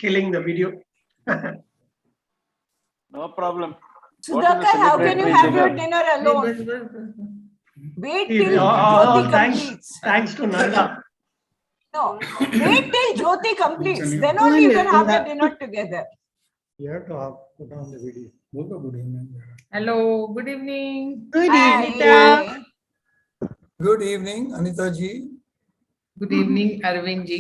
killing the video. No problem. Sudhakar, how can you have your dinner alone? Wait till Jyoti completes. Thanks to Nanda. No, wait till Jyoti completes. Then only you can have your dinner together. You have to put on the video. Good evening. Hello, good evening. Good Hi. evening. Good evening, Anita ji. Good evening, Arvind ji.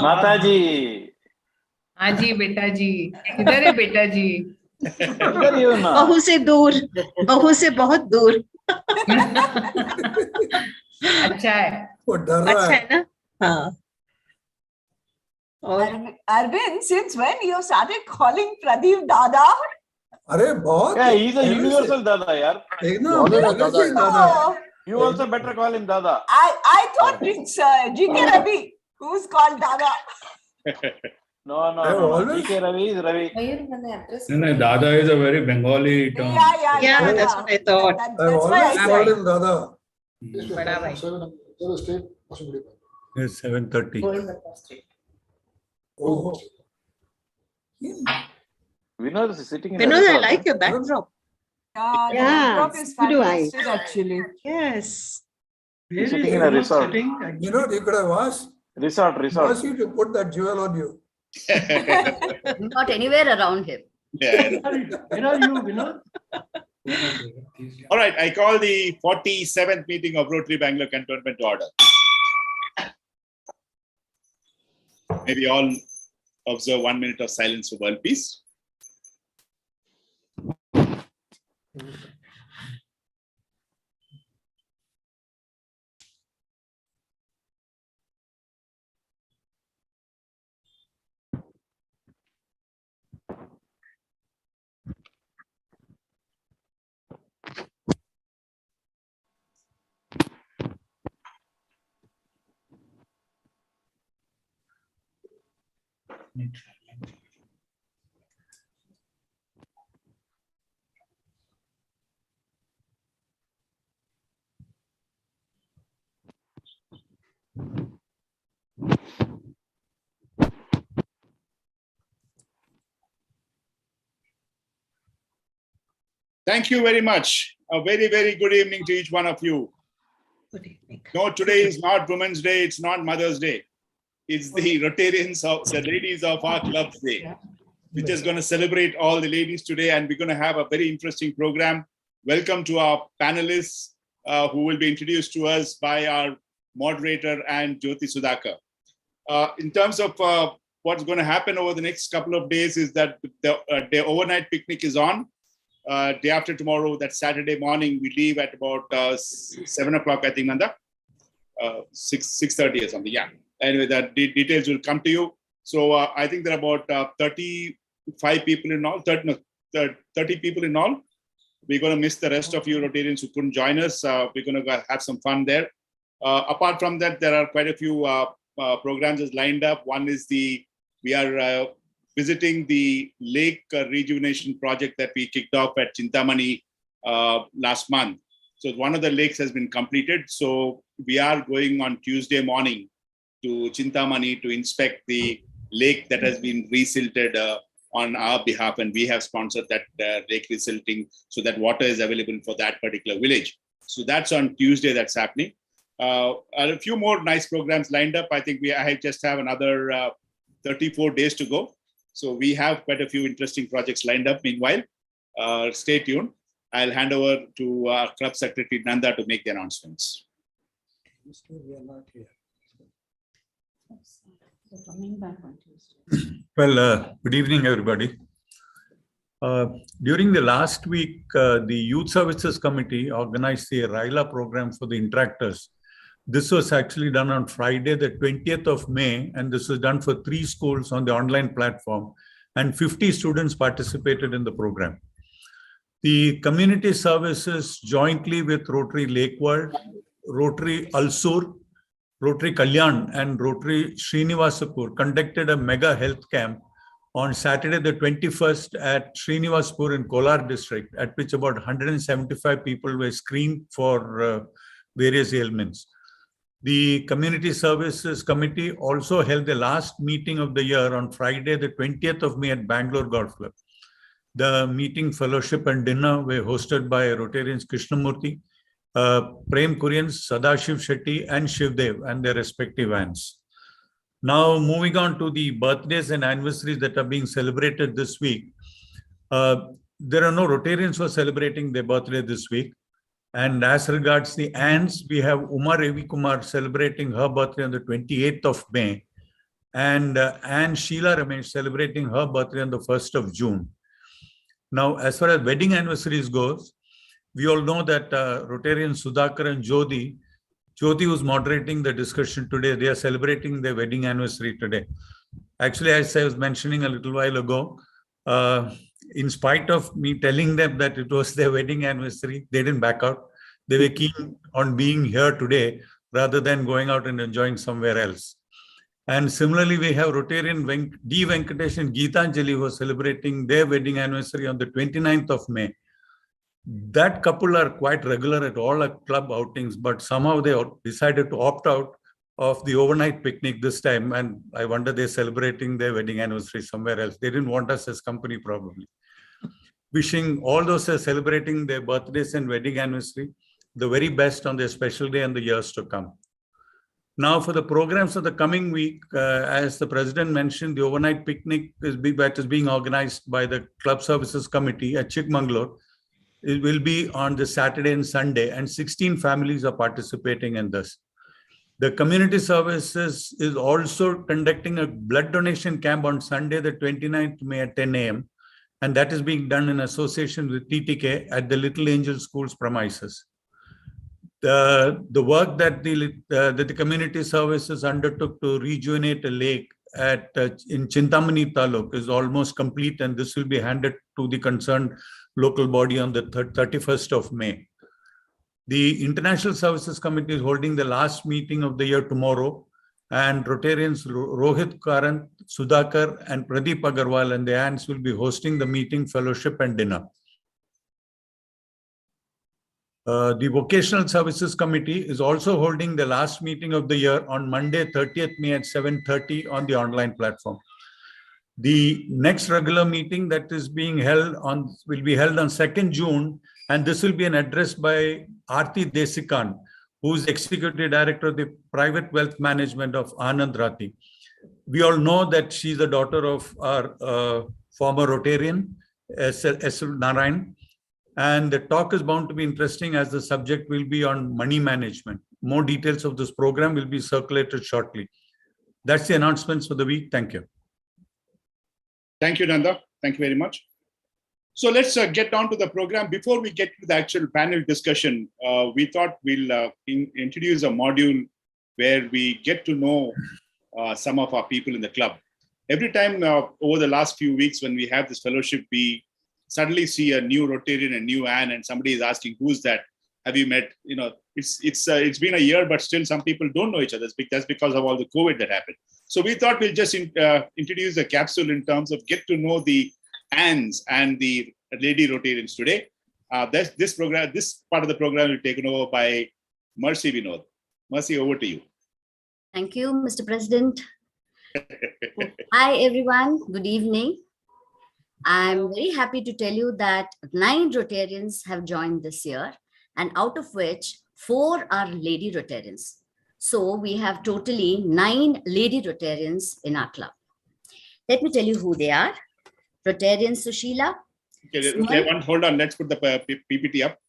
Mataji. हाँ जी बेटा जी, किधर है बेटा जी? इधर ही हो ना। बहू से दूर, बहू से बहुत दूर। अच्छा है। वो डर रहा अच्छा है है ना? हाँ। और Arvind, since when you started calling Pradeep Dada? अरे बहुत Yeah, he's a universal Dada, यार. एक ना पहले से ही दादा है। Oh, You also better call him Dada. I thought it's G.K. Ravi who's called Dada. No. always- GK Ravi is Ravi. No, Dada is a very Bengali term. Yeah, that's what I thought. That's I why I always called said. him Dada. बड़ा भाई। It's 7:30. Oh. Vinod is sitting in Vinod, the I resort, like your backdrop. The Yeah, backdrop is so do I. fantastic actually. Yes. Where is sitting in a Vinod resort. sitting? You know, you could have asked Resort. you to put that jewel on you. Not anywhere around him. Yeah. Where are you, Vinod? All right, I call the 47th meeting of Rotary Bangalore Cantonment to order. Maybe all observe 1 minute of silence for world peace. Thank you very much. A very, very good evening to each one of you. Good evening. No, today is not Women's Day. It's not Mother's Day. It's the Rotarians of the ladies of our club's day. We're just going to celebrate all the ladies today, and we're going to have a very interesting program. Welcome to our panelists who will be introduced to us by our moderator and Jyoti Sudhakar. In terms of what's going to happen over the next couple of days is that the overnight picnic is on. Day after tomorrow, that Saturday morning, we leave at about 7 o'clock, I think, Nanda. 6:30 or something, yeah. Anyway, the details will come to you. So I think there are about 35 people in all, 30 people in all. We're going to miss the rest of you Rotarians who couldn't join us. We're going to have some fun there. Apart from that, there are quite a few programs lined up. One is we are visiting the lake rejuvenation project that we kicked off at Chintamani last month. So one of the lakes has been completed. So we are going on Tuesday morning to Chintamani to inspect the lake that has been resilted on our behalf, and we have sponsored that lake resilting so that water is available for that particular village. So that's on Tuesday. That's happening. A few more nice programs lined up. I think I just have another 34 days to go. So we have quite a few interesting projects lined up. Meanwhile, stay tuned. I'll hand over to our club secretary Nanda to make the announcements. We are not here. Well, good evening, everybody. During the last week, the Youth Services Committee organized the RILA program for the interactors. This was actually done on Friday, the 20th of May, and this was done for 3 schools on the online platform, and 50 students participated in the program. The community services jointly with Rotary Lakewood, Rotary Alsur, Rotary Kalyan, and Rotary Srinivasapur conducted a mega health camp on Saturday the 21st at Srinivasapur in Kolar district, at which about 175 people were screened for various ailments. The Community Services Committee also held the last meeting of the year on Friday, the 20th of May at Bangalore Golf Club. The meeting, fellowship and dinner were hosted by Rotarians Krishnamurthy, Prem Kurians, Sadashiv Shetty and Shivdev and their respective vans. Now moving on to the birthdays and anniversaries that are being celebrated this week. There are no Rotarians who are celebrating their birthday this week. And as regards the aunts, we have Uma Ravi Kumar celebrating her birthday on the 28th of May. And Anne Sheila Ramesh celebrating her birthday on the 1st of June. Now, as far as wedding anniversaries goes, we all know that Rotarian Sudhakar and Jyoti was moderating the discussion today. They are celebrating their wedding anniversary today. Actually, as I was mentioning a little while ago, in spite of me telling them that it was their wedding anniversary, they didn't back out. They were keen on being here today rather than going out and enjoying somewhere else. And similarly, we have Rotarian D. Venkatesh and Geetanjali who are celebrating their wedding anniversary on the 29th of May. That couple are quite regular at all our club outings, but somehow they decided to opt out of the overnight picnic this time. And I wonder they're celebrating their wedding anniversary somewhere else. They didn't want us as company probably. Wishing all those who are celebrating their birthdays and wedding anniversary the very best on their special day and the years to come. Now for the programs of the coming week, as the President mentioned, the overnight picnic is being organized by the Club Services Committee at Chikmagalur. It will be on the Saturday and Sunday, and 16 families are participating in this. The Community Services is also conducting a blood donation camp on Sunday, the 29th May at 10 a.m. And that is being done in association with TTK at the Little Angel School's premises. The work that the Community Services undertook to rejuvenate a lake in Chintamani Taluk is almost complete, and this will be handed to the concerned local body on the 31st of May. The International Services Committee is holding the last meeting of the year tomorrow, and Rotarians Rohit Karant, Sudhakar and Pradeep Agarwal and the aunts will be hosting the meeting, fellowship and dinner. The Vocational Services Committee is also holding the last meeting of the year on Monday, 30th May at 7:30 on the online platform. The next regular meeting that is being held will be held on 2nd June, and this will be an address by Aarti Desikan, who is Executive Director of the Private Wealth Management of Anand Rathi. We all know that she's the daughter of our former Rotarian, S. Narayan. And the talk is bound to be interesting as the subject will be on money management. More details of this program will be circulated shortly. That's the announcements for the week. Thank you. Thank you, Nanda. Thank you very much. So let's get on to the program. Before we get to the actual panel discussion, we thought we'll introduce a module where we get to know some of our people in the club. Every time over the last few weeks when we have this fellowship, we suddenly see a new Rotarian, a new Anne, and somebody is asking, who's that? Have you met? You know, it's been a year, but still some people don't know each other. That's because of all the COVID that happened. So we thought we'll just introduce a capsule in terms of get to know the Annes and the lady Rotarians today. This part of the program will be taken over by Mercy Vinod. Mercy, over to you. Thank you, Mr. President. Hi, everyone. Good evening. I'm very happy to tell you that 9 Rotarians have joined this year, and out of which 4 are lady Rotarians. So we have totally 9 lady Rotarians in our club. Let me tell you who they are. Rotarian Sushila. Okay, hold on. Let's put the PPT up.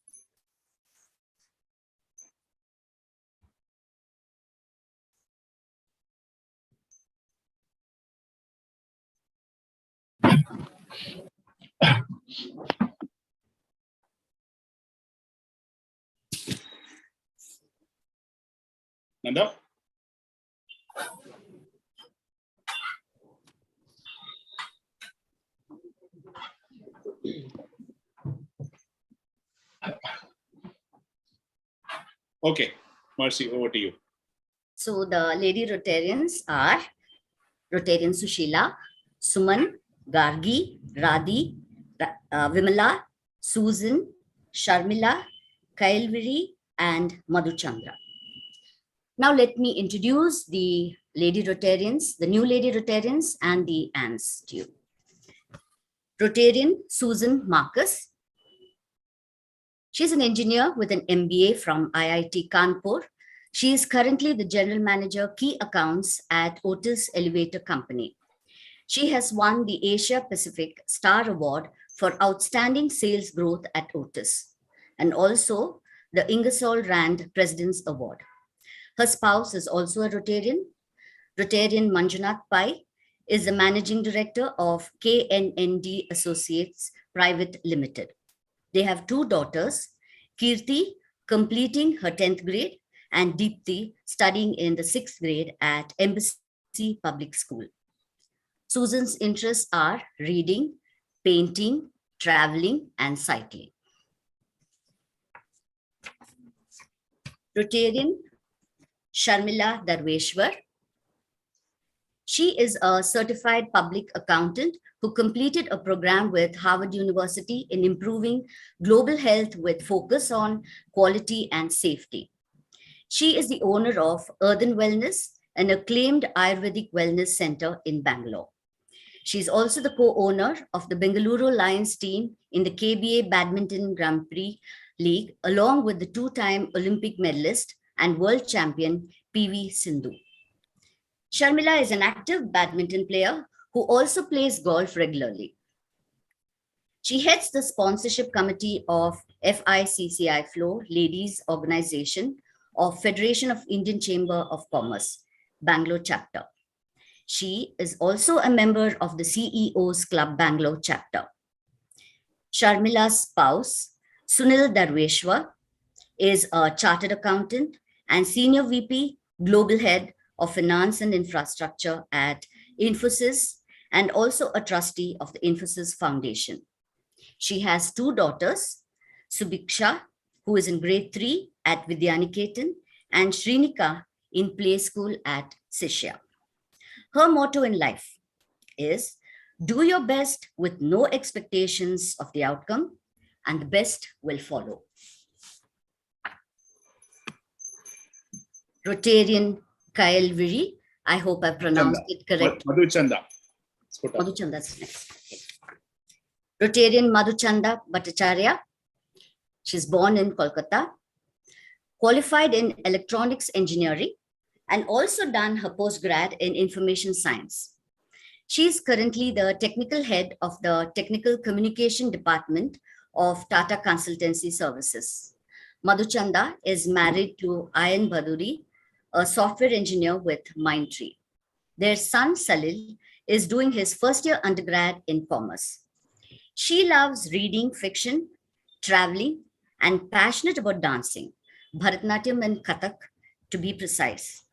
Nanda? Okay, Mercy, over to you. So the lady Rotarians are Rotarian Sushila, Suman, Gargi, Radhi, Vimala, Susan, Sharmila, Kailviri, and Madhuchandra. Now let me introduce the Lady Rotarians, the new Lady Rotarians and the Ants to you. Rotarian Susan Marcus. She's an engineer with an MBA from IIT Kanpur. She is currently the General Manager, Key Accounts at Otis Elevator Company. She has won the Asia Pacific Star Award for Outstanding Sales Growth at Otis, and also the Ingersoll Rand President's Award. Her spouse is also a Rotarian. Rotarian Manjunath Pai is the Managing Director of KNND Associates Private Limited. They have two daughters, Kirti completing her 10th grade and Deepthi studying in the 6th grade at Embassy Public School. Susan's interests are reading, painting, traveling, and cycling. Rotarian Sharmila Darweshwar. She is a certified public accountant who completed a program with Harvard University in improving global health with focus on quality and safety. She is the owner of Earthen Wellness, an acclaimed Ayurvedic wellness center in Bangalore. She is also the co-owner of the Bengaluru Lions team in the KBA Badminton Grand Prix League, along with the two-time Olympic medalist and world champion PV Sindhu. Sharmila is an active badminton player who also plays golf regularly. She heads the sponsorship committee of FICCI Flow Ladies Organization of Federation of Indian Chamber of Commerce, Bangalore chapter. She is also a member of the CEO's Club Bangalore chapter. Sharmila's spouse, Sunil Darweshwar, is a chartered accountant and senior VP, global head of finance and infrastructure at Infosys, and also a trustee of the Infosys Foundation. She has two daughters, Subiksha, who is in grade 3 at Vidyaniketan, and Shrinika in play school at Sishya. Her motto in life is, do your best with no expectations of the outcome, and the best will follow. Rotarian Kyle Viri, I hope I pronounced it correct. Madhuchanda. Madhuchanda, that's next. Okay. Rotarian Madhuchanda Bhattacharya. She's born in Kolkata, qualified in electronics engineering, and also done her postgrad in information science. She is currently the technical head of the technical communication department of Tata Consultancy Services. Madhuchanda is married to Ayan Bhaduri, a software engineer with Mindtree. Their son Salil is doing his first year undergrad in commerce. She loves reading fiction, traveling, and passionate about dancing, Bharatanatyam and Kathak to be precise.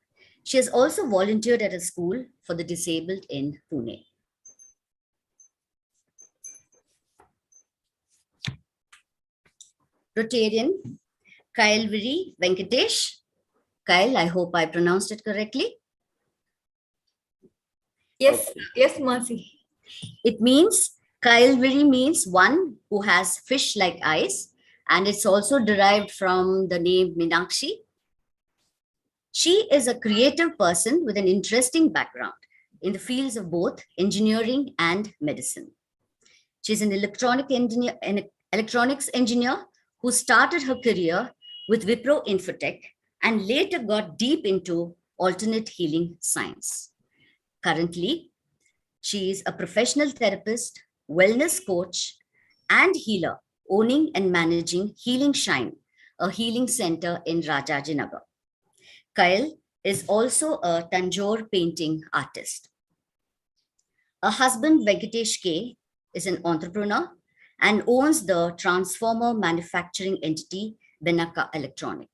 She has also volunteered at a school for the disabled in Pune. Rotarian Kyle Viri Venkatesh. Kyle, I hope I pronounced it correctly. Yes, yes, Mercy. It means, Kyle Viri means one who has fish-like eyes, and it's also derived from the name Meenakshi. She is a creative person with an interesting background in the fields of both engineering and medicine. She's an electronics engineer who started her career with Wipro Infotech and later got deep into alternate healing science. Currently, she is a professional therapist, wellness coach, and healer, owning and managing Healing Shine, a healing center in Rajajinagar. Kyle is also a Tanjore painting artist. Her husband, Venkatesh K, is an entrepreneur and owns the transformer manufacturing entity, Benaka Electronic.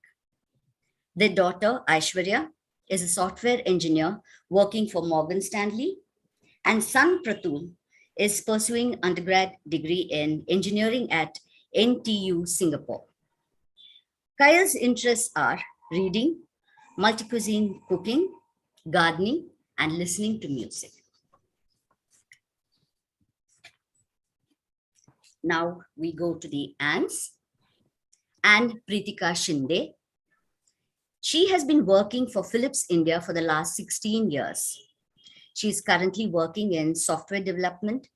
Their daughter, Aishwarya, is a software engineer working for Morgan Stanley, and son, Pratul, is pursuing undergrad degree in engineering at NTU, Singapore. Kyle's interests are reading, multi-cuisine cooking, gardening, and listening to music. Now we go to the ants. And Pritika Shinde. She has been working for Philips India for the last 16 years. She is currently working in software development,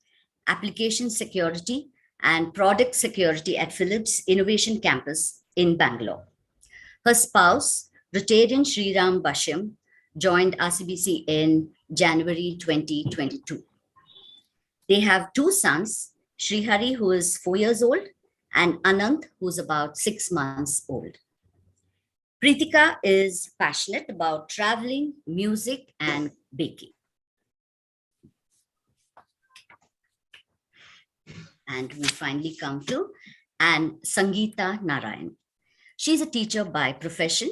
application security, and product security at Philips Innovation Campus in Bangalore. Her spouse, Rotarian Sriram Basham, joined RCBC in January 2022. They have two sons, Srihari, who is 4 years old, and Anant, who's about 6 months old. Pritika is passionate about traveling, music, and baking. And we finally come to Sangeeta Narayan. She's a teacher by profession,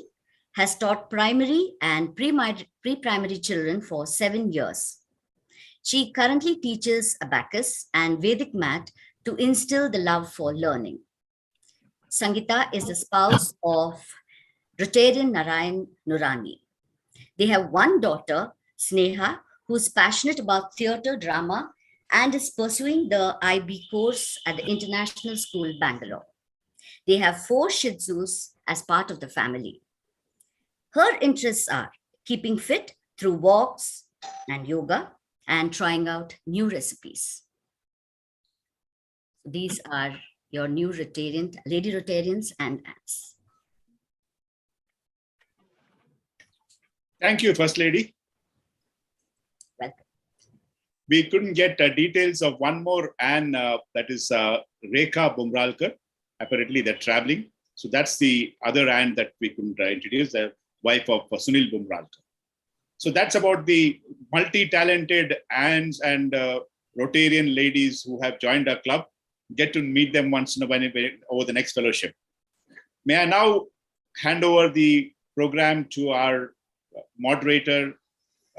has taught primary and pre-primary children for 7 years. She currently teaches abacus and Vedic math to instill the love for learning. Sangeeta is the spouse of Rotarian Narayan Nurani. They have one daughter, Sneha, who's passionate about theatre, drama, and is pursuing the IB course at the International School, Bangalore. They have 4 Shih Tzus as part of the family. Her interests are keeping fit through walks and yoga and trying out new recipes. These are your new Lady Rotarians and aunts. Thank you, First Lady. Welcome. We couldn't get details of one more Anne, that is Rekha Bumralkar. Apparently they're traveling. So that's the other Anne that we couldn't introduce, the wife of Sunil Bumralkar. So that's about the multi-talented Annes and Rotarian ladies who have joined our club. Get to meet them once in a while over the next fellowship. May I now hand over the program to our moderator,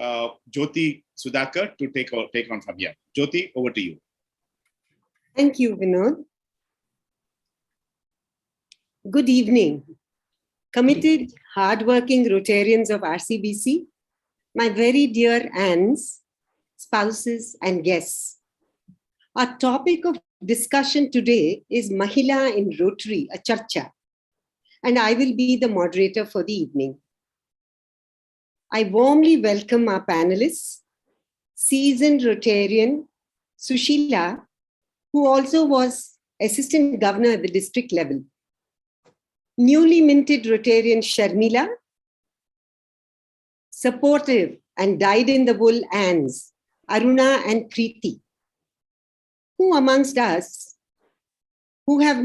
Jyoti Sudhakar, to take on from here. Jyoti, over to you. Thank you, Vinod. Good evening. Committed, hardworking Rotarians of RCBC, my very dear aunts, spouses, and guests. Our topic of discussion today is Mahila in Rotary, a Charcha, and I will be the moderator for the evening. I warmly welcome our panelists, seasoned Rotarian Sushila, who also was Assistant Governor at the district level, newly minted Rotarian Sharmila, supportive and dyed-in-the-wool Anns, Aruna and Preeti, who amongst us, who have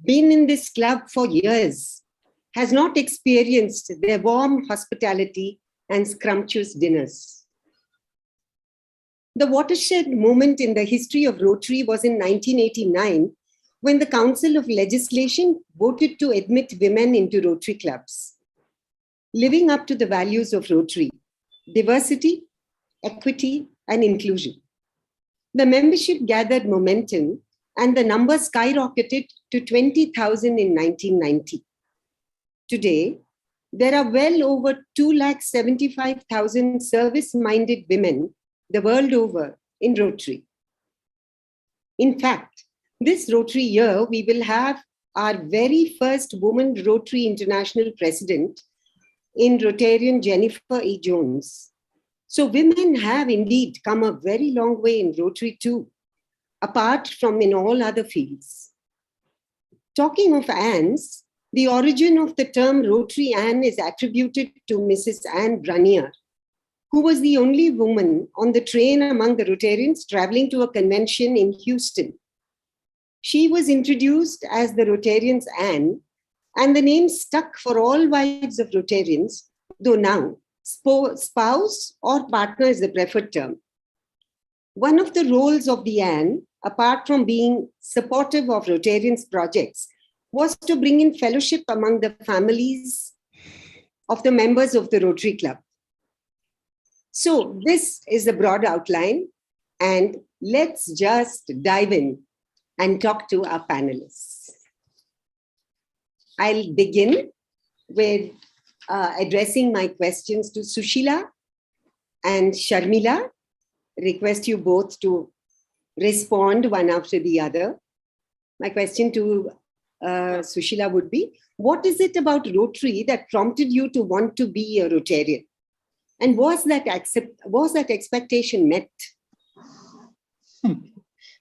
been in this club for years, has not experienced their warm hospitality and scrumptious dinners. The watershed moment in the history of Rotary was in 1989, when the Council of Legislation voted to admit women into Rotary clubs, living up to the values of Rotary: diversity, equity, and inclusion. The membership gathered momentum and the number skyrocketed to 20,000 in 1990. Today, there are well over 275,000 service-minded women the world over in Rotary. In fact, this Rotary year, we will have our very first woman Rotary International President in Rotarian Jennifer E. Jones. So women have indeed come a very long way in Rotary too, apart from in all other fields. Talking of Annes, the origin of the term Rotary Anne is attributed to Mrs. Anne Brunier, who was the only woman on the train among the Rotarians traveling to a convention in Houston. She was introduced as the Rotarians Anne, and the name stuck for all wives of Rotarians, though now spouse or partner is the preferred term. One of the roles of the Anne, apart from being supportive of Rotarians' projects, was to bring in fellowship among the families of the members of the Rotary Club. So this is the broad outline, and let's just dive in and talk to our panelists. I'll begin with addressing my questions to Sushila and Sharmila. Request you both to respond one after the other. My question to Sushila would be, what is it about Rotary that prompted you to want to be a Rotarian? And was that expectation met?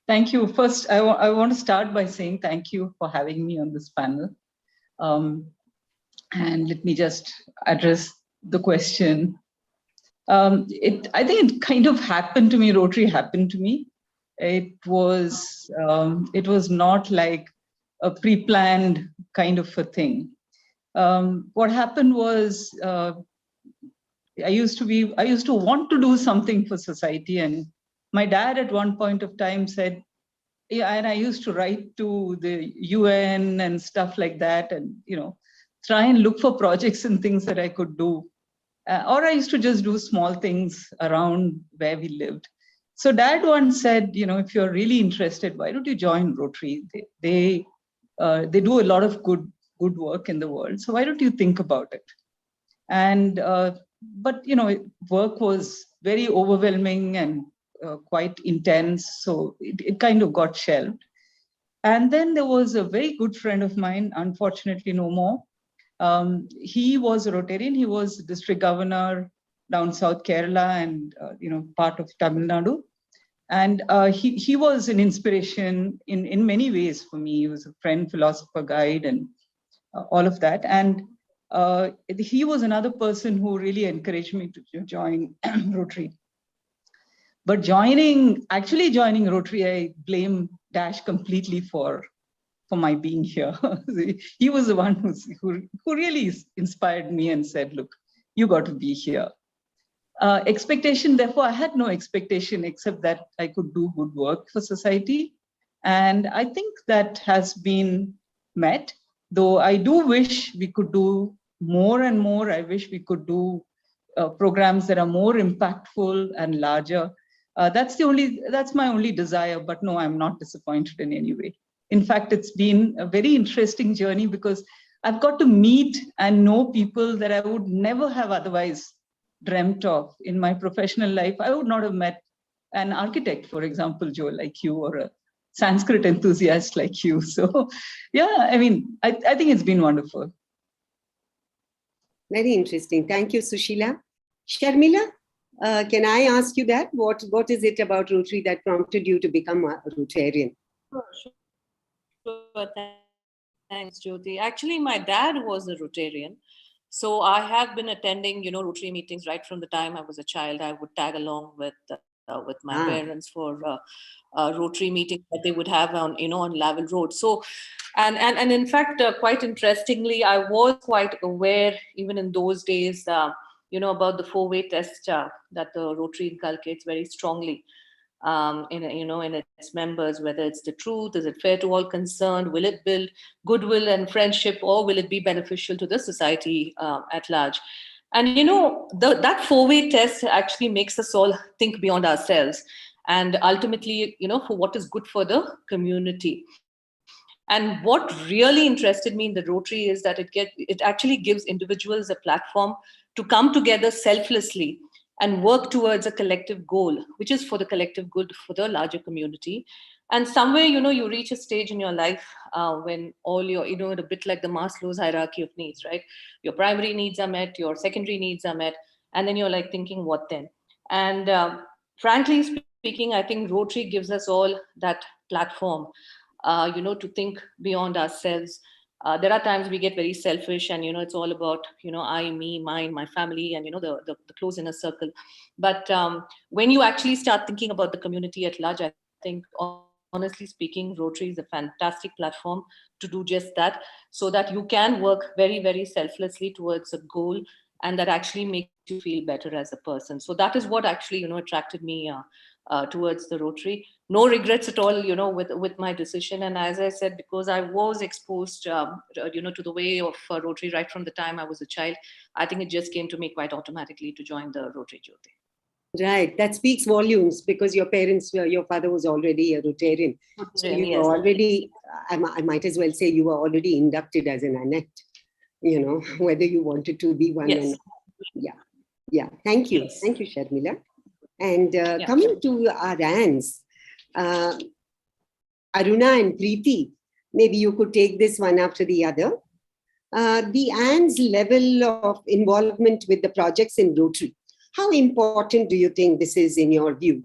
Thank you. First, I want to start by saying thank you for having me on this panel. And let me just address the question. I think it kind of happened to me. Rotary happened to me. It was not like a pre-planned kind of a thing. What happened was I used to want to do something for society, and my dad at one point of time said, yeah, and I used to write to the UN and stuff like that, and try and look for projects and things that I could do. Or I used to just do small things around where we lived. So Dad once said, if you're really interested, why don't you join Rotary? They do a lot of good work in the world. So why don't you think about it? And but work was very overwhelming and quite intense, so it kind of got shelved. And then there was a very good friend of mine, unfortunately no more. He was a Rotarian. He was district governor down South Kerala and part of Tamil Nadu. And he was an inspiration in many ways for me. He was a friend, philosopher, guide, and all of that. And he was another person who really encouraged me to join Rotary. But actually joining Rotary, I blame Dash completely for my being here. He was the one who really inspired me and said, look, you got to be here. Expectation, therefore, I had no expectation except that I could do good work for society. And I think that has been met, though I do wish we could do more and more. I wish we could do programs that are more impactful and larger. That's my only desire, but no, I'm not disappointed in any way. In fact, it's been a very interesting journey because I've got to meet and know people that I would never have otherwise dreamt of in my professional life. I would not have met an architect, for example, Joe, like you, or a Sanskrit enthusiast like you. So yeah, I mean, I think it's been wonderful. Very interesting. Thank you, Sushila. Sharmila, can I ask you that? What is it about Rotary that prompted you to become a Rotarian? Sure. Thanks, Jyoti. Actually, my dad was a Rotarian. So I have been attending, Rotary meetings right from the time I was a child. I would tag along with my parents for Rotary meetings that they would have on Lavelle Road. So, and in fact, quite interestingly, I was quite aware even in those days, about the 4-way test that the Rotary inculcates very strongly in its members, whether it's the truth, is it fair to all concerned, will it build goodwill and friendship, or will it be beneficial to the society at large? And that 4-way test actually makes us all think beyond ourselves, and ultimately for what is good for the community. And what really interested me in the Rotary is that it actually gives individuals a platform to come together selflessly and work towards a collective goal, which is for the collective good for the larger community. And somewhere, you reach a stage in your life when all your, a bit like the Maslow's hierarchy of needs, right? Your primary needs are met, your secondary needs are met, and then you're like thinking, what then? And frankly speaking, I think Rotary gives us all that platform, to think beyond ourselves. There are times we get very selfish and, it's all about, I, me, mine, my family, and, the close inner circle. But when you actually start thinking about the community at large, I think, honestly speaking, Rotary is a fantastic platform to do just that, so that you can work very, very selflessly towards a goal, and that actually makes you feel better as a person. So that is what actually, attracted me towards the Rotary. No regrets at all, with my decision. And as I said, because I was exposed, to the way of Rotary right from the time I was a child, I think it just came to me quite automatically to join the Rotary Jyoti. Right, that speaks volumes, because your father was already a Rotarian. So you were already, I might as well say you were already inducted as an anet, whether you wanted to be one or not. Yeah. Thank you. Yes. Thank you, Sharmila. And coming to our hands, Aruna and Preeti, maybe you could take this one after the other. The AN's level of involvement with the projects in Rotary. How important do you think this is in your view?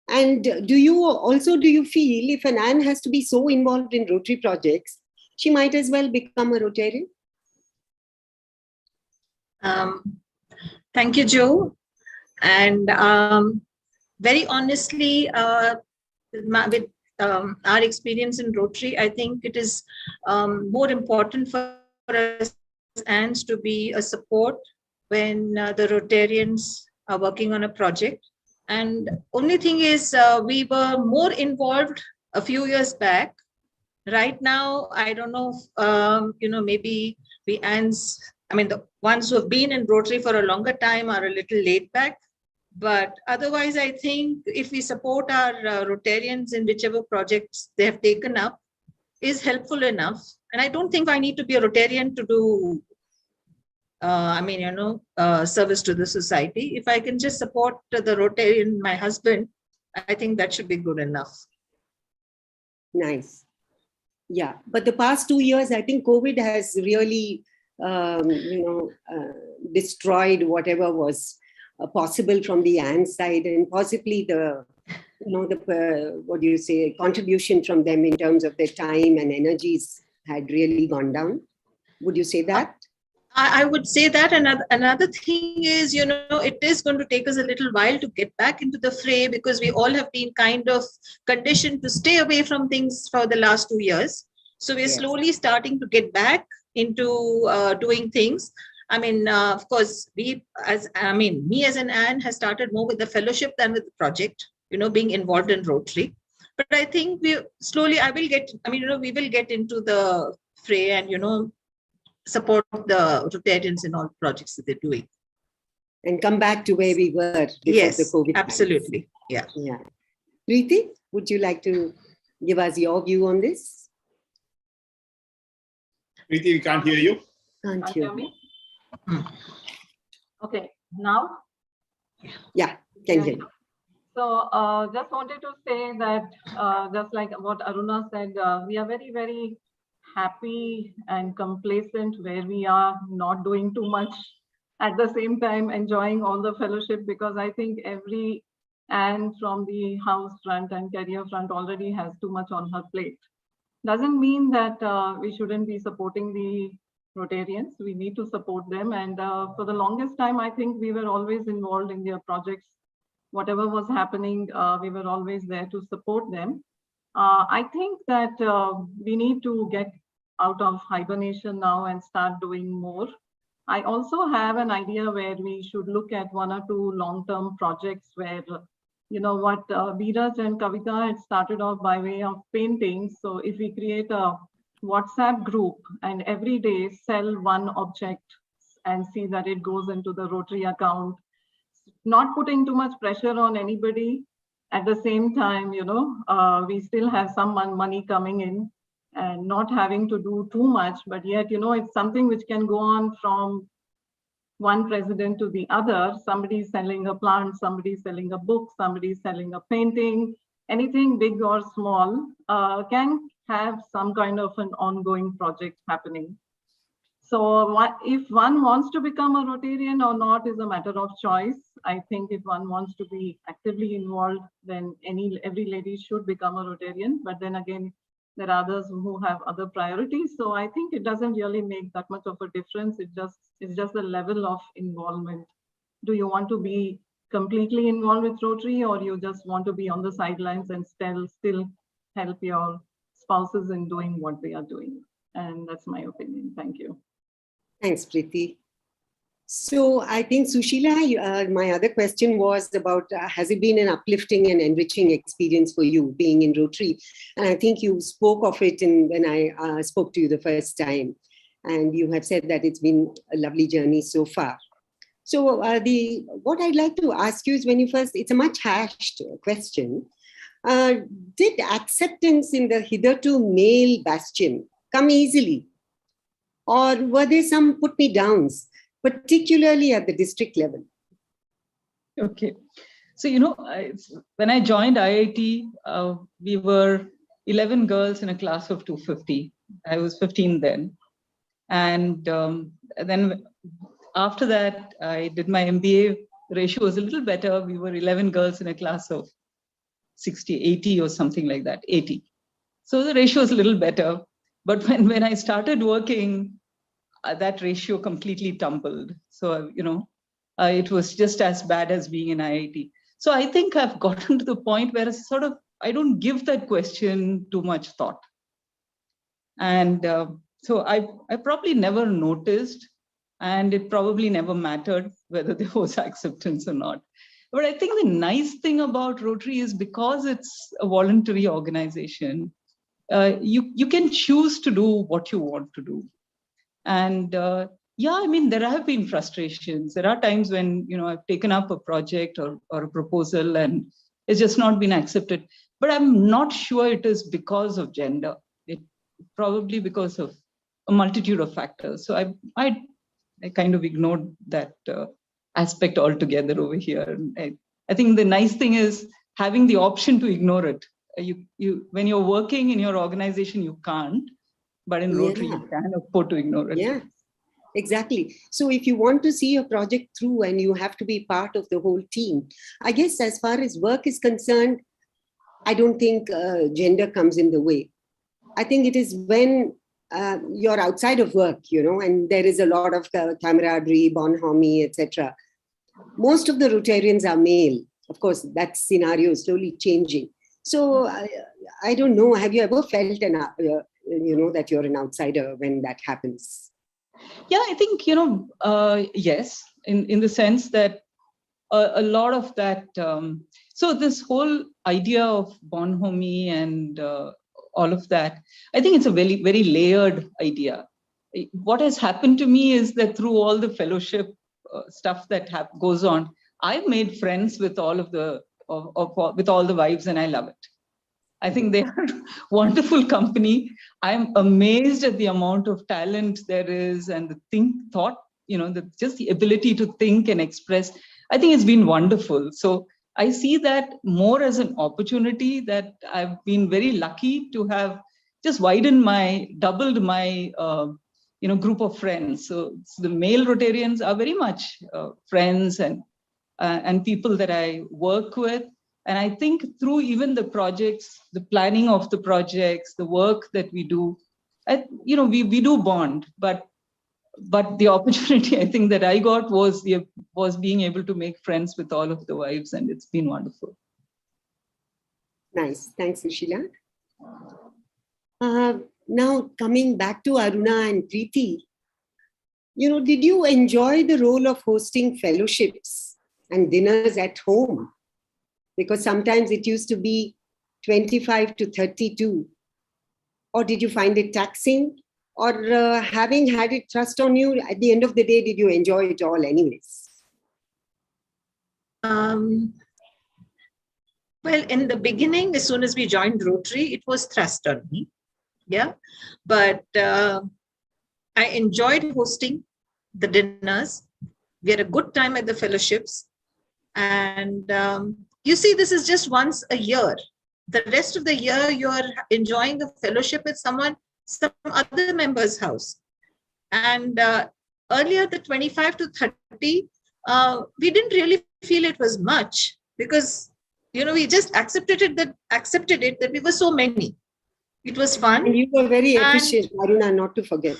And do you feel if an AN has to be so involved in Rotary projects, she might as well become a Rotarian? Thank you, Joe. And very honestly, with our experience in Rotary, I think it is more important for us ANs to be a support when the Rotarians are working on a project. And only thing is, we were more involved a few years back. Right now, I don't know, maybe we ANs, the ones who have been in Rotary for a longer time are a little laid back. But otherwise, I think if we support our Rotarians in whichever projects they have taken up is helpful enough. And I don't think I need to be a Rotarian to do, service to the society. If I can just support the Rotarian, my husband, I think that should be good enough. Nice. Yeah, but the past 2 years, I think COVID has really, destroyed whatever was possible from the AN side, and possibly the contribution from them in terms of their time and energies had really gone down. Would you say that? I would say that. Another thing is, it is going to take us a little while to get back into the fray, because we all have been kind of conditioned to stay away from things for the last 2 years. So we're slowly starting to get back into doing things. Of course, me as an AN has started more with the fellowship than with the project, being involved in Rotary. But I think we will get into the fray and, support the Rotarians in all projects that they're doing. And come back to where we were before the COVID. Absolutely. Yeah. Preeti, would you like to give us your view on this? Preeti, we can't hear you. Can't hear me? Okay, now? Yeah, can hear you. So just wanted to say that just like what Aruna said, we are very, very happy and complacent where we are, not doing too much, at the same time enjoying all the fellowship, because I think every AN from the house front and career front already has too much on her plate. Doesn't mean that we shouldn't be supporting the Rotarians. We need to support them, and for the longest time I think we were always involved in their projects. Whatever was happening, we were always there to support them. I think that we need to get out of hibernation now and start doing more. I also have an idea where we should look at 1 or 2 long-term projects where, what Biraj and Kavita had started off by way of painting. So if we create a WhatsApp group and every day sell 1 object and see that it goes into the Rotary account, not putting too much pressure on anybody. At the same time, we still have some money coming in and not having to do too much, but yet, it's something which can go on from one president to the other. Somebody selling a plant, somebody selling a book, somebody selling a painting, anything big or small can have some kind of an ongoing project happening. So if one wants to become a Rotarian or not is a matter of choice. I think if one wants to be actively involved, then every lady should become a Rotarian. But then again, there are others who have other priorities. So I think it doesn't really make that much of a difference. It's just the level of involvement. Do you want to be completely involved with Rotary, or you just want to be on the sidelines and still help your spouses in doing what they are doing? And that's my opinion. Thank you. Thanks, Preeti. So I think, Sushila, my other question was about, has it been an uplifting and enriching experience for you being in Rotary? And I think you spoke of it when I spoke to you the first time. And you have said that it's been a lovely journey so far. So what I'd like to ask you is, it's a much hashed question. Did acceptance in the hitherto male bastion come easily? Or were there some put-me-downs, particularly at the district level? Okay. So, when I joined IIT, we were 11 girls in a class of 250. I was 15 then. And then after that, I did my MBA. The ratio was a little better. We were 11 girls in a class of 60, 80 or something like that, 80. So the ratio is a little better. But when I started working, that ratio completely tumbled. So, it was just as bad as being in IIT. So I think I've gotten to the point where I don't give that question too much thought. And so I probably never noticed, and it probably never mattered whether there was acceptance or not. But I think the nice thing about Rotary is because it's a voluntary organization, you can choose to do what you want to do. And yeah, I mean, there have been frustrations. There are times when, I've taken up a project or a proposal and it's just not been accepted. But I'm not sure it is because of gender. It's probably because of a multitude of factors. So I kind of ignored that aspect altogether over here. And I think the nice thing is having the option to ignore it. When you're working in your organization, you can't. But in Rotary, you can afford to ignore it. Yeah, exactly. So if you want to see a project through and you have to be part of the whole team, I guess as far as work is concerned, I don't think gender comes in the way. I think it is when you're outside of work, and there is a lot of camaraderie, bonhomie, etc. Most of the Rotarians are male. Of course, that scenario is slowly changing. So I don't know. Have you ever felt that you're an outsider when that happens? Yeah, I think, yes, in the sense that a lot of that. So this whole idea of bonhomie and all of that, I think it's a very, very layered idea. What has happened to me is that through all the fellowship stuff that goes on, I've made friends with all of with all the wives, and I love it. I think they are wonderful company. I'm amazed at the amount of talent there is and the thought, just the ability to think and express. I think it's been wonderful. So I see that more as an opportunity that I've been very lucky to have just doubled my, group of friends. So the male Rotarians are very much friends and people that I work with. And I think through even the projects, the planning of the projects, the work that we do, we do bond. But the opportunity I think that I got was being able to make friends with all of the wives, and it's been wonderful. Nice, thanks, Sushila. Now coming back to Aruna and Preeti, did you enjoy the role of hosting fellowships and dinners at home? Because sometimes it used to be 25 to 32. Or did you find it taxing? Or having had it thrust on you, at the end of the day, did you enjoy it all anyways? Well, in the beginning, as soon as we joined Rotary, it was thrust on me. Yeah. But I enjoyed hosting the dinners. We had a good time at the fellowships. And you see, this is just once a year. The rest of the year, you're enjoying the fellowship with some other member's house. And earlier, the 25 to 30, we didn't really feel it was much because, we just accepted it that we were so many. It was fun. And you were very efficient, Aruna, not to forget.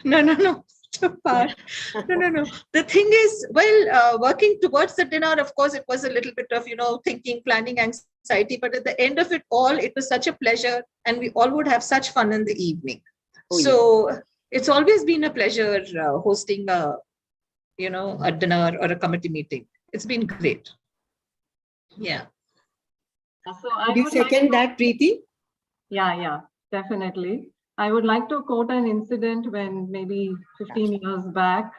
No. No. The thing is, working towards the dinner, of course, it was a little bit of, thinking, planning, anxiety. But at the end of it all, it was such a pleasure. And we all would have such fun in the evening. It's always been a pleasure hosting a dinner or a committee meeting. It's been great. Yeah. So Would you second that, Preeti? Yeah, definitely. I would like to quote an incident when maybe 15 years back,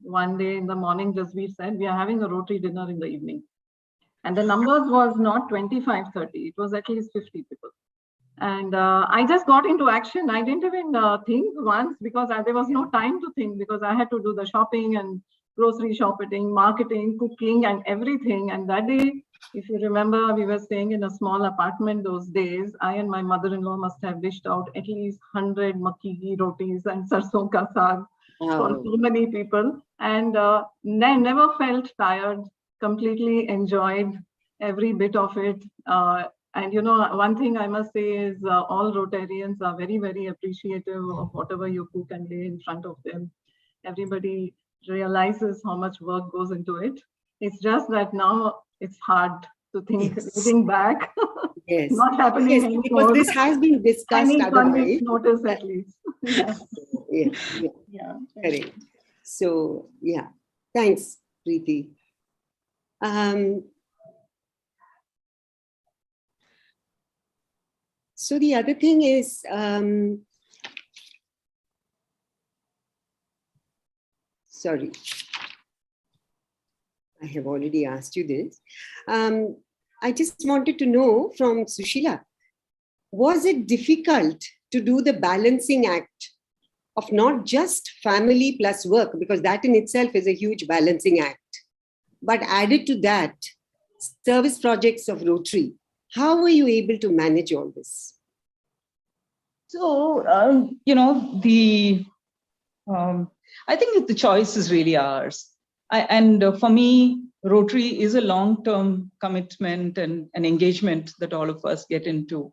one day in the morning, just we said, we are having a Rotary dinner in the evening. And the numbers was not 25, 30, it was at least 50 people. And I just got into action. I didn't even think once because there was no time to think because I had to do the shopping and grocery shopping, marketing, cooking and everything. And that day If you remember, we were staying in a small apartment those days. I and my mother-in-law must have dished out at least 100 makki ki rotis and sarson ka saag for so many people, and never felt tired. Completely enjoyed every bit of it. And you know, one thing I must say is all Rotarians are very, very appreciative of whatever you cook and lay in front of them. Everybody realizes how much work goes into it. It's just that now it's hard to think, looking back, Yes. not happening Yes, anymore. because this has been I discussed need 1 otherwise. week's notice at least. Yeah. Yeah. Correct. So, yeah. Thanks, Preeti. So the other thing is, sorry, I have already asked you this. I just wanted to know from Sushila, was it difficult to do the balancing act of not just family plus work, because that in itself is a huge balancing act, but added to that, service projects of Rotary? How were you able to manage all this? So, you know, I think the choice is really ours. For me, Rotary is a long-term commitment and an engagement that all of us get into.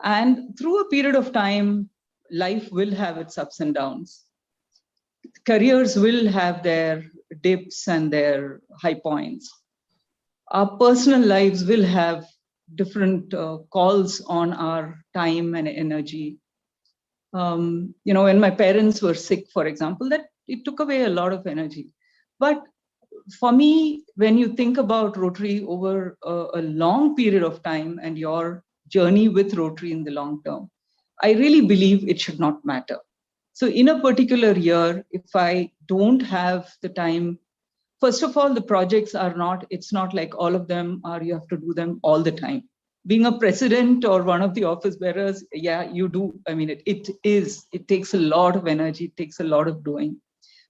And through a period of time, life will have its ups and downs. Careers will have their dips and their high points. Our personal lives will have different calls on our time and energy. You know, when my parents were sick, for example, that it took away a lot of energy. But for me, when you think about Rotary over a long period of time and your journey with Rotary in the long term, I really believe it should not matter. So in a particular year, if I don't have the time, first of all, the projects are not, it's not like all of them are, you have to do them all the time. Being a president or one of the office bearers, yeah, you do. I mean, it takes a lot of energy, it takes a lot of doing.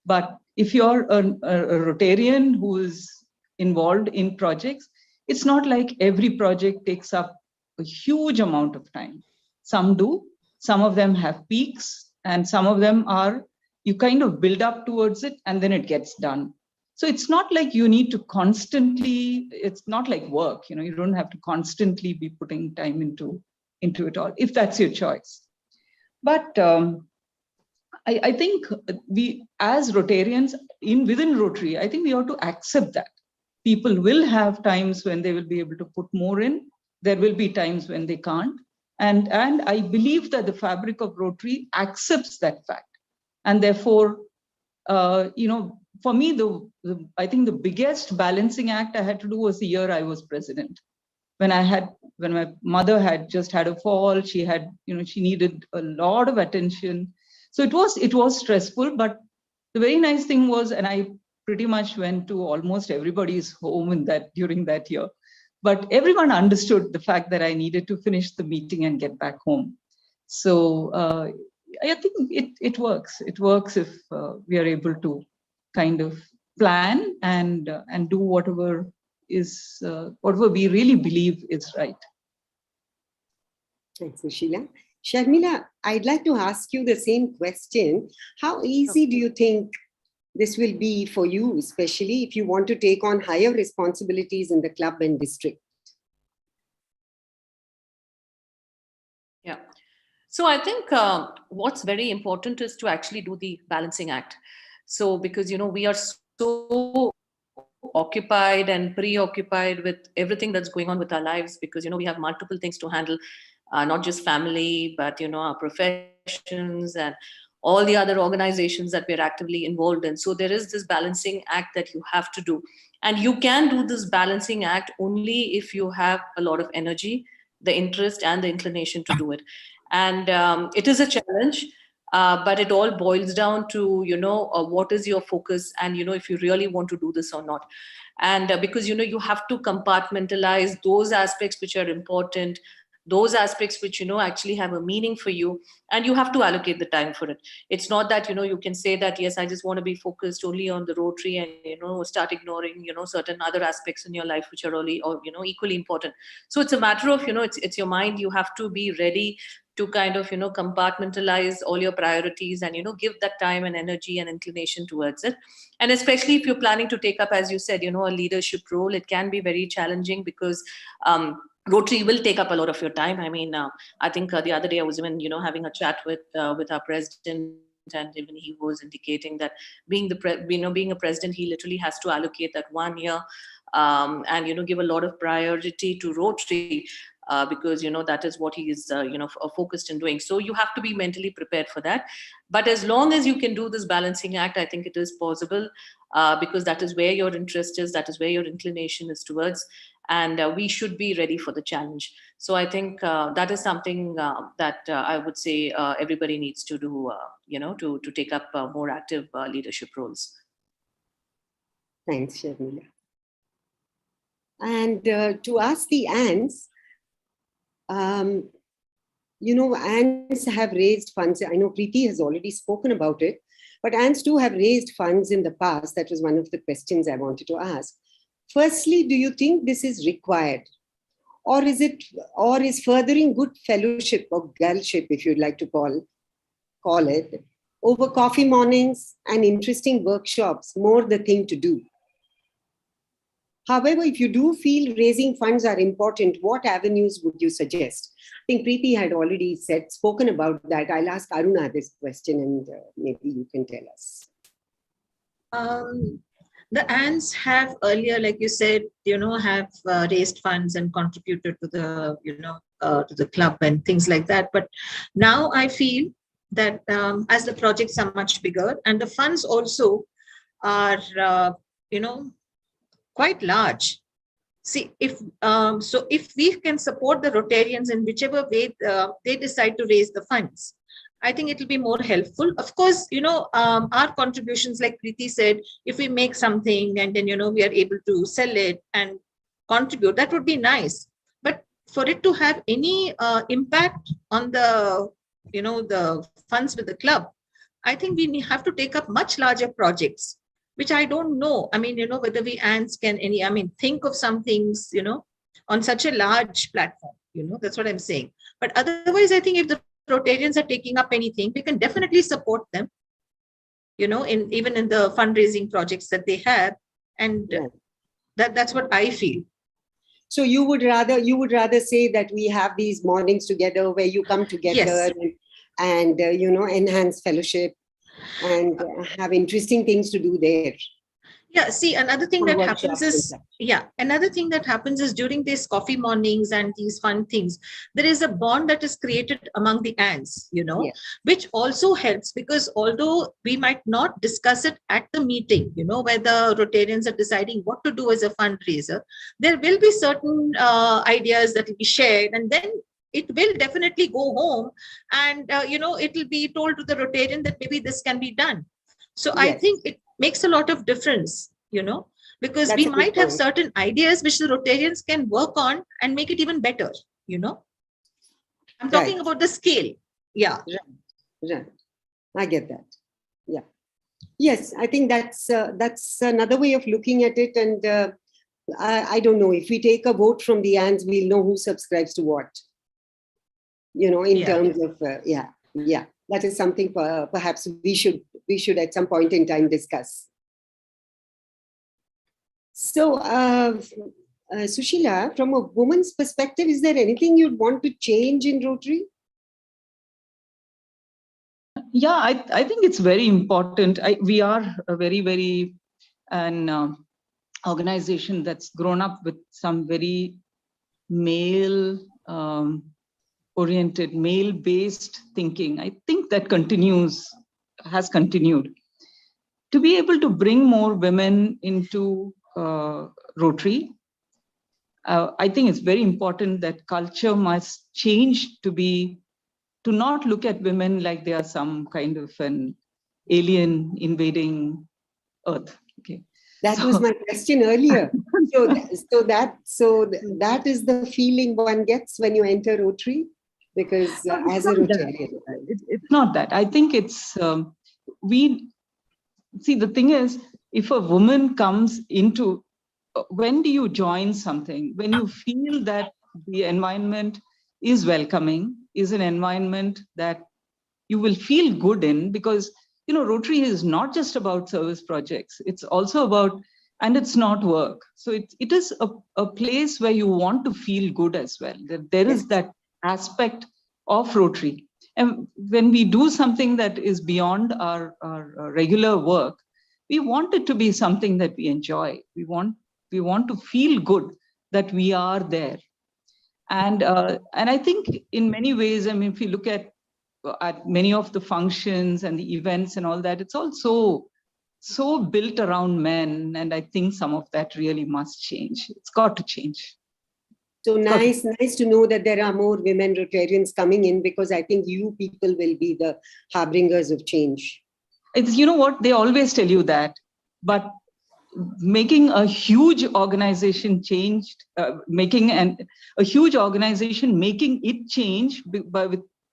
But if you're a Rotarian who is involved in projects, it's not like every project takes up a huge amount of time. Some do, some of them have peaks, and some of them are, you kind of build up towards it and then it gets done. So it's not like you need to constantly, it's not like work, you know, you don't have to constantly be putting time into it all, if that's your choice. But I think we, as Rotarians within Rotary, I think we ought to accept that. People will have times when they will be able to put more in. There will be times when they can't. And I believe that the fabric of Rotary accepts that fact. And therefore, you know, for me, I think the biggest balancing act I had to do was the year I was president. When my mother had just had a fall, she had, you know, she needed a lot of attention. So it was stressful, but the very nice thing was, and I pretty much went to almost everybody's home during that year, but everyone understood the fact that I needed to finish the meeting and get back home. So I think it works. It works if we are able to kind of plan and do whatever we really believe is right. Thanks, Sushila. Sharmila, I'd like to ask you the same question. How easy do you think this will be for you, especially if you want to take on higher responsibilities in the club and district? Yeah. So I think what's very important is to actually do the balancing act. So because, you know, we are so occupied and preoccupied with everything that's going on with our lives, because, you know, we have multiple things to handle, not just family, but, you know, our professions and all the other organizations that we're actively involved in. So there is this balancing act that you have to do. And you can do this balancing act only if you have a lot of energy, the interest and the inclination to do it. And it is a challenge, but it all boils down to, you know, what is your focus and, you know, if you really want to do this or not. And because, you know, you have to compartmentalize those aspects which are important, those aspects which, actually have a meaning for you, and you have to allocate the time for it. It's not that, you can say that, yes, I just want to be focused only on the Rotary and, start ignoring, certain other aspects in your life which are really, or, equally important. So it's a matter of, it's your mind. You have to be ready to kind of, compartmentalize all your priorities and, give that time and energy and inclination towards it. And especially if you're planning to take up, as you said, a leadership role, it can be very challenging because Rotary will take up a lot of your time. I mean, I think the other day I was even, having a chat with our president, and even he was indicating that being being a president, he literally has to allocate that 1 year and give a lot of priority to Rotary. Because that is what he is focused in doing. So you have to be mentally prepared for that. But as long as you can do this balancing act, I think it is possible, because that is where your interest is, that is where your inclination is towards, and we should be ready for the challenge. So I think that is something that I would say everybody needs to do, to take up more active leadership roles. Thanks, Sharmila. And to ask the ants, ants have raised funds. I know Preeti has already spoken about it, but ants too have raised funds in the past. That was one of the questions I wanted to ask. Firstly, do you think this is required? Or is furthering good fellowship or girlship, if you'd like to call it, over coffee mornings and interesting workshops more the thing to do? However, if you do feel raising funds are important, what avenues would you suggest? I think Preeti had already spoken about that. I'll ask Aruna this question, and maybe you can tell us. The ants have earlier, like you said, have raised funds and contributed to the, to the club and things like that. But now I feel that as the projects are much bigger and the funds also are, quite large. See, if we can support the Rotarians in whichever way they decide to raise the funds, I think it will be more helpful. Of course, our contributions, like Preeti said, if we make something and then, we are able to sell it and contribute, that would be nice. But for it to have any impact on the, the funds with the club, I think we have to take up much larger projects, which I don't know. I mean, whether we ants can think of some things, on such a large platform, that's what I'm saying. But otherwise, I think if the Rotarians are taking up anything, we can definitely support them, even in the fundraising projects that they have. And that's what I feel. So you would rather say that we have these mornings together where you come together, yes, and enhance fellowship and have interesting things to do there. Yeah, see, another thing that happens is during these coffee mornings and these fun things, there is a bond that is created among the ants, yes, which also helps, because although we might not discuss it at the meeting, where the Rotarians are deciding what to do as a fundraiser, there will be certain ideas that will be shared, and then it will definitely go home and, it will be told to the Rotarian that maybe this can be done. So yes, I think it makes a lot of difference, because that's we might have certain ideas which the Rotarians can work on and make it even better, I'm talking about the scale. Yeah. Right. I get that. Yeah. Yes, I think that's another way of looking at it. And I don't know, if we take a vote from the ants, we'll know who subscribes to what, in terms of, that is something perhaps we should at some point in time discuss. So, Sushila, from a woman's perspective, is there anything you'd want to change in Rotary? Yeah, I think it's very important. We are a very an organization that's grown up with some very male oriented, male-based thinking. I think that has continued. To be able to bring more women into Rotary, I think it's very important that culture must change to not look at women like they are some kind of an alien invading Earth. Okay, That So- was my question earlier. That is the feeling one gets when you enter Rotary, because No, it's as a not that. Rotarian. It's not that. I think it's we see, the thing is, if a woman comes into, when do you join something? When you feel that the environment is welcoming, is an environment that you will feel good in, because Rotary is not just about service projects. It's also about, and it's not work. So it is a place where you want to feel good as well. There is that aspect of Rotary. And when we do something that is beyond our regular work, we want it to be something that we enjoy. We want to feel good that we are there. And I think in many ways, I mean, if you look at many of the functions and the events and all that, it's also so built around men. And I think some of that really must change. It's got to change. So nice to know that there are more women Rotarians coming in, because I think you people will be the harbingers of change. It's, you know what, they always tell you that, but making a huge organization changed, making a huge organization, making it change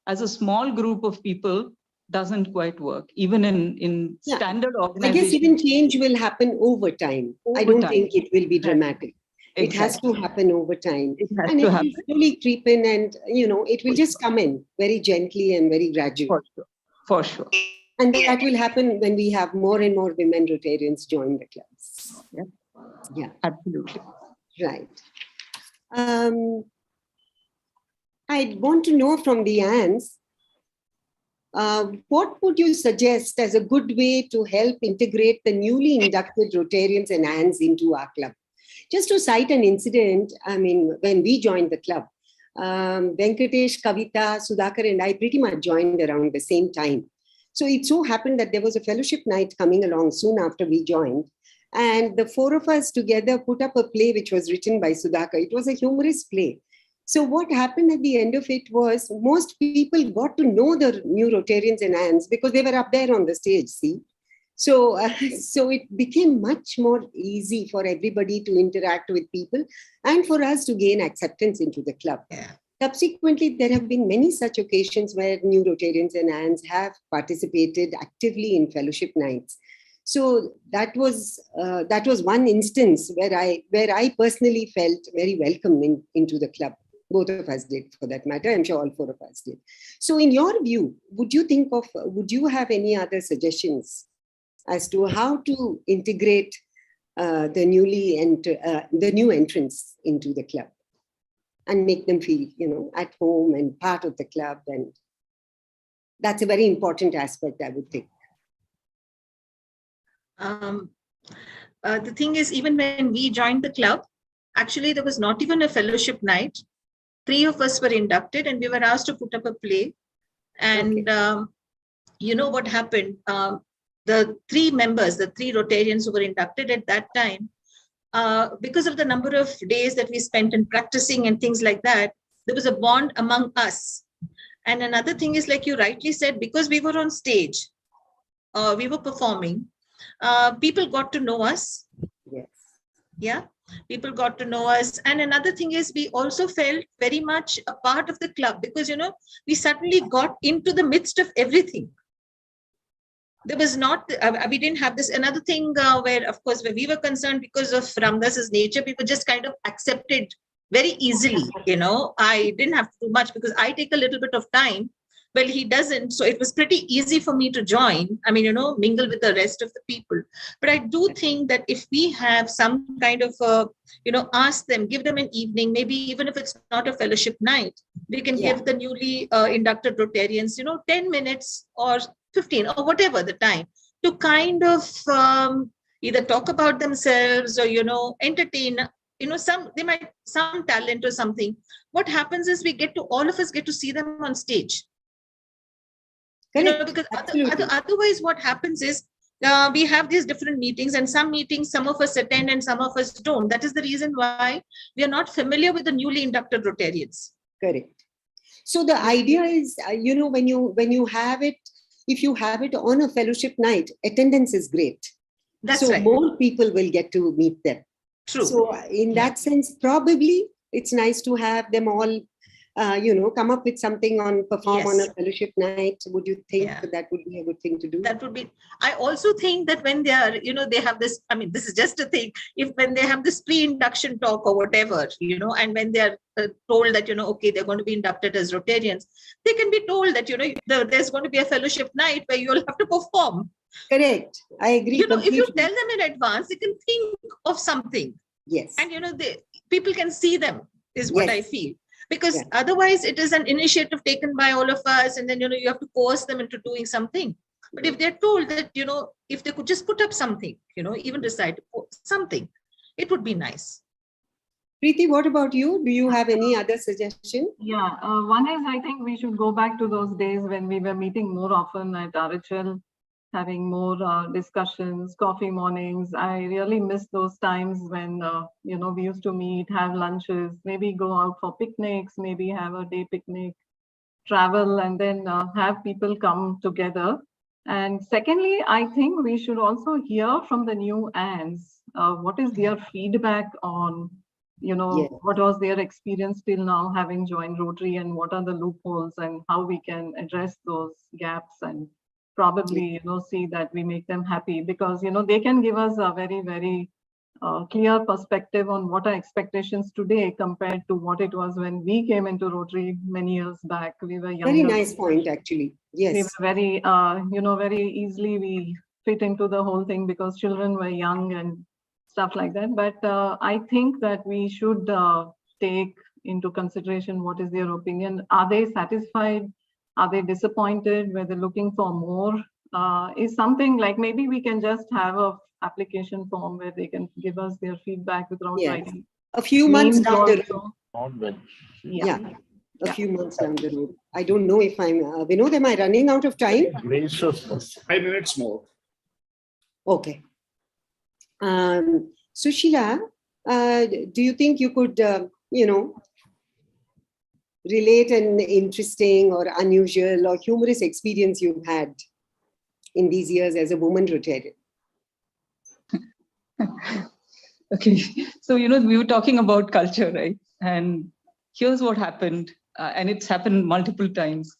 as a small group of people doesn't quite work, even in standard organizations. I guess even change will happen over time. I don't think it will be dramatic. Exactly. It has to happen over time. It has and to it happen. will slowly creep in, and it will just come in very gently and very gradual. For sure. And that will happen when we have more and more women Rotarians join the clubs. Yeah. Absolutely. Right. I want to know from the Anns, what would you suggest as a good way to help integrate the newly inducted Rotarians and Anns into our club? Just to cite an incident, I mean, when we joined the club, Venkatesh, Kavita, Sudhakar and I pretty much joined around the same time. So it so happened that there was a fellowship night coming along soon after we joined. And the four of us together put up a play which was written by Sudhakar. It was a humorous play. So what happened at the end of it was most people got to know the new Rotarians and Anns because they were up there on the stage, see. So it became much more easy for everybody to interact with people and for us to gain acceptance into the club. Yeah. Subsequently, there have been many such occasions where new Rotarians and Anns have participated actively in fellowship nights. So that was one instance where I personally felt very welcome into the club. Both of us did, for that matter. I'm sure all four of us did. So in your view, would you have any other suggestions as to how to integrate the new entrants into the club and make them feel, at home and part of the club? And that's a very important aspect, I would think. The thing is, even when we joined the club, actually there was not even a fellowship night. 3 of us were inducted and we were asked to put up a play. And you know what happened? The 3 members, the 3 Rotarians who were inducted at that time, because of the number of days that we spent in practicing and things like that, there was a bond among us. And another thing is, like you rightly said, because we were on stage, we were performing, people got to know us. Yes. Yeah, people got to know us. And another thing is, we also felt very much a part of the club because, we suddenly got into the midst of everything. There was not, we didn't have this. Another thing where, of course, where we were concerned because of Ramdas's nature, people just kind of accepted very easily. I didn't have to do much because I take a little bit of time. Well, he doesn't. So it was pretty easy for me to join. I mean, mingle with the rest of the people. But I do think that if we have some kind of, ask them, give them an evening, maybe even if it's not a fellowship night, we can give the newly inducted Rotarians, 10 minutes or 15 or whatever the time to kind of either talk about themselves or, entertain, some talent or something. What happens is all of us get to see them on stage. Because otherwise what happens is we have these different meetings, and some meetings, some of us attend and some of us don't. That is the reason why we are not familiar with the newly inducted Rotarians. Correct. So the idea is, when you have it, if you have it on a fellowship night, attendance is great. That's so right. more people will get to meet them. True. So in that sense, probably it's nice to have them all, come up with something on perform on Yes. a fellowship night. Would you think Yeah. that would be a good thing to do? That would be, I also think that when they are, they have this, I mean, this is just a thing, when they have this pre-induction talk or whatever, and when they are told that, okay, they're going to be inducted as Rotarians, they can be told that, there's going to be a fellowship night where you'll have to perform. Correct. I agree. If you tell them in advance, they can think of something. Yes. And, people can see them, is what Yes. I feel. Because otherwise it is an initiative taken by all of us, and then, you have to coerce them into doing something. But if they're told that, if they could just put up something, even decide to put something, it would be nice. Preeti, what about you? Do you have any other suggestion? Yeah, one is I think we should go back to those days when we were meeting more often at RHL, having more discussions, coffee mornings. I really miss those times when, we used to meet, have lunches, maybe go out for picnics, maybe have a day picnic, travel, and then have people come together. And secondly, I think we should also hear from the new ANs, what is their feedback on, what was their experience till now having joined Rotary, and what are the loopholes and how we can address those gaps, and probably, see that we make them happy, because, they can give us a very, very clear perspective on what our expectations today compared to what it was when we came into Rotary many years back. We were younger. Very nice point, actually. Yes. We were very, very easily we fit into the whole thing because children were young and stuff like that. But I think that we should take into consideration what is their opinion. Are they satisfied? Are they disappointed? Were they looking for more? Is something like maybe we can just have a application form where they can give us their feedback without writing. A few months down the road. Yeah. A few months down the road. I don't know if I'm, Vinod, am I running out of time? 5 minutes more. Okay. Sushila, do you think you could, relate an interesting or unusual or humorous experience you've had in these years as a woman Rotarian? Okay, so we were talking about culture, right? And here's what happened, and it's happened multiple times.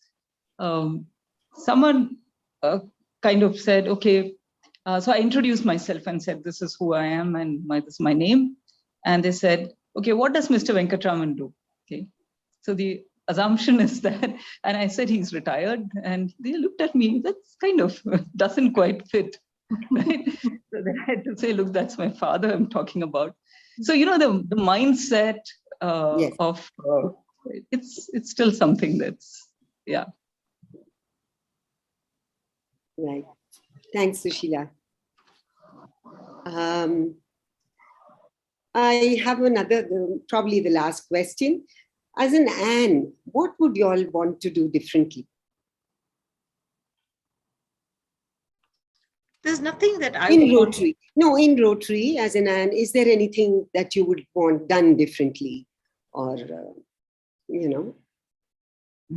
Someone kind of said, okay, so I introduced myself and said, this is who I am and this is my name. And they said, okay, what does Mr. Venkatraman do? Okay, so the assumption is that, and I said he's retired, and they looked at me, that's kind of doesn't quite fit. Right? So they had to say, look, that's my father I'm talking about. So, the mindset of it's still something that's, yeah. Right. Thanks, Sushila. I have another, probably the last question. As an Anne, what would you all want to do differently? There's nothing that I in would Rotary. No, in Rotary, as an Anne, is there anything that you would want done differently, or done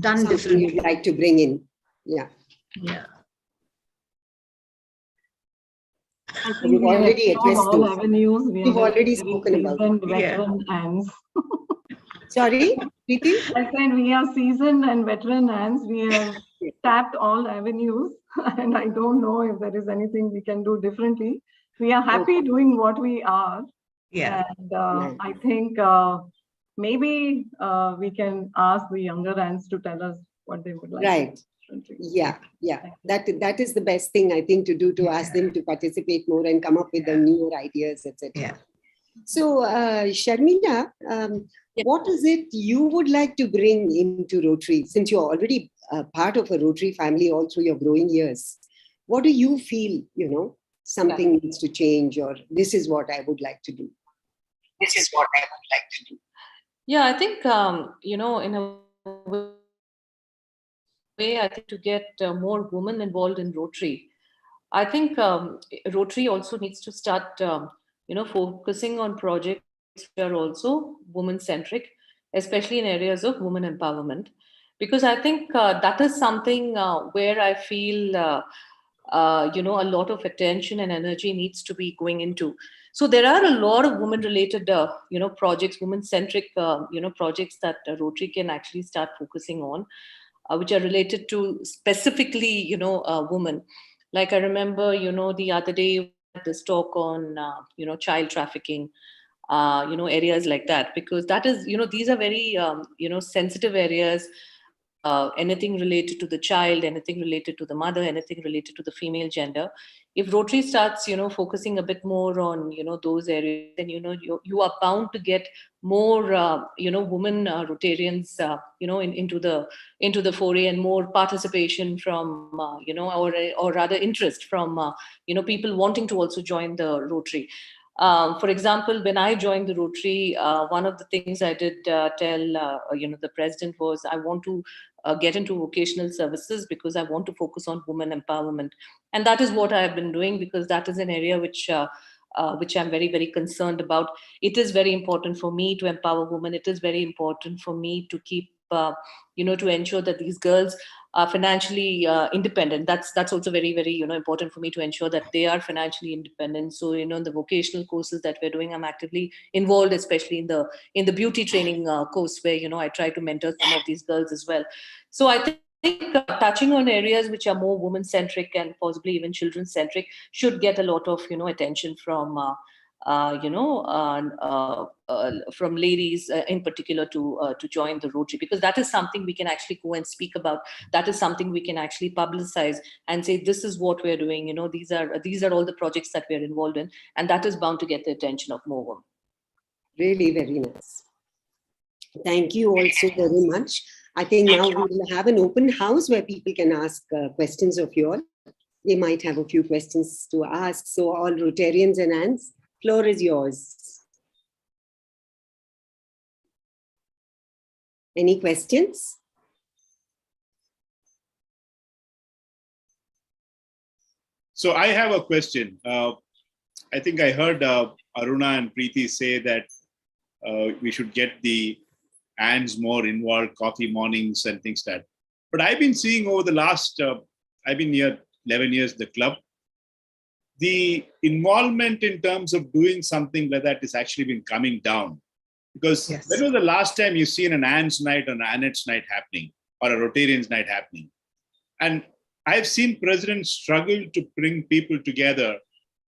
something differently? you'd like to bring in? Yeah. Yeah. I think We've already explored addressed all those. avenues. We've already spoken about it. Veteran Anns. Sorry, Preeti? I said we are seasoned and veteran Anns. We have tapped all avenues, and I don't know if there is anything we can do differently. We are happy doing what we are. Yeah. And I think maybe we can ask the younger Anns to tell us what they would like. Right. Yeah. That is the best thing, I think, to do, to ask them to participate more and come up with the newer ideas, etc. Yeah. So, Sharmila, what is it you would like to bring into Rotary, since you're already part of a Rotary family all through your growing years? What do you feel, something needs to change, or this is what I would like to do? This is what I would like to do. Yeah, I think, in a way, I think to get more women involved in Rotary, I think Rotary also needs to start, focusing on projects that are also women-centric, especially in areas of women empowerment. Because I think that is something where I feel a lot of attention and energy needs to be going into. So there are a lot of women-related, projects, women-centric, projects that Rotary can actually start focusing on, which are related to specifically, women. Like I remember, the other day, we had this talk on, child trafficking, areas like that, because that is, these are very, sensitive areas. Anything related to the child, anything related to the mother, anything related to the female gender. If Rotary starts, focusing a bit more on, those areas, then, you are bound to get more, women Rotarians, into the foray, and more participation from, or rather interest from, people wanting to also join the Rotary. For example, when I joined the Rotary, one of the things I did tell, the president was, I want to get into vocational services because I want to focus on women empowerment. And that is what I have been doing, because that is an area which I'm very, very concerned about. It is very important for me to empower women. It is very important for me to keep, to ensure that these girls are financially independent. That's also very, very, important for me to ensure that they are financially independent. So, in the vocational courses that we're doing, I'm actively involved, especially in the beauty training course, where, I try to mentor some of these girls as well. So I think touching on areas which are more women-centric and possibly even children-centric should get a lot of, attention from, from ladies in particular to join the Rotary, because that is something we can actually go and speak about. That is something we can actually publicize and say, this is what we're doing. These are all the projects that we're involved in, and that is bound to get the attention of more women. Really very nice. Thank you also very much. I think now we will have an open house where people can ask questions of you all. They might have a few questions to ask. So all Rotarians and Anns, floor is yours. Any questions? So I have a question. I think I heard Aruna and Preeti say that we should get the Anns more involved, coffee mornings and things like that. But I've been seeing over the last, I've been here 11 years, the club, the involvement in terms of doing something like that has actually been coming down. Because Yes. when was the last time you've seen an Anns night or an Annette's night happening, or a Rotarians night happening? And I've seen presidents struggle to bring people together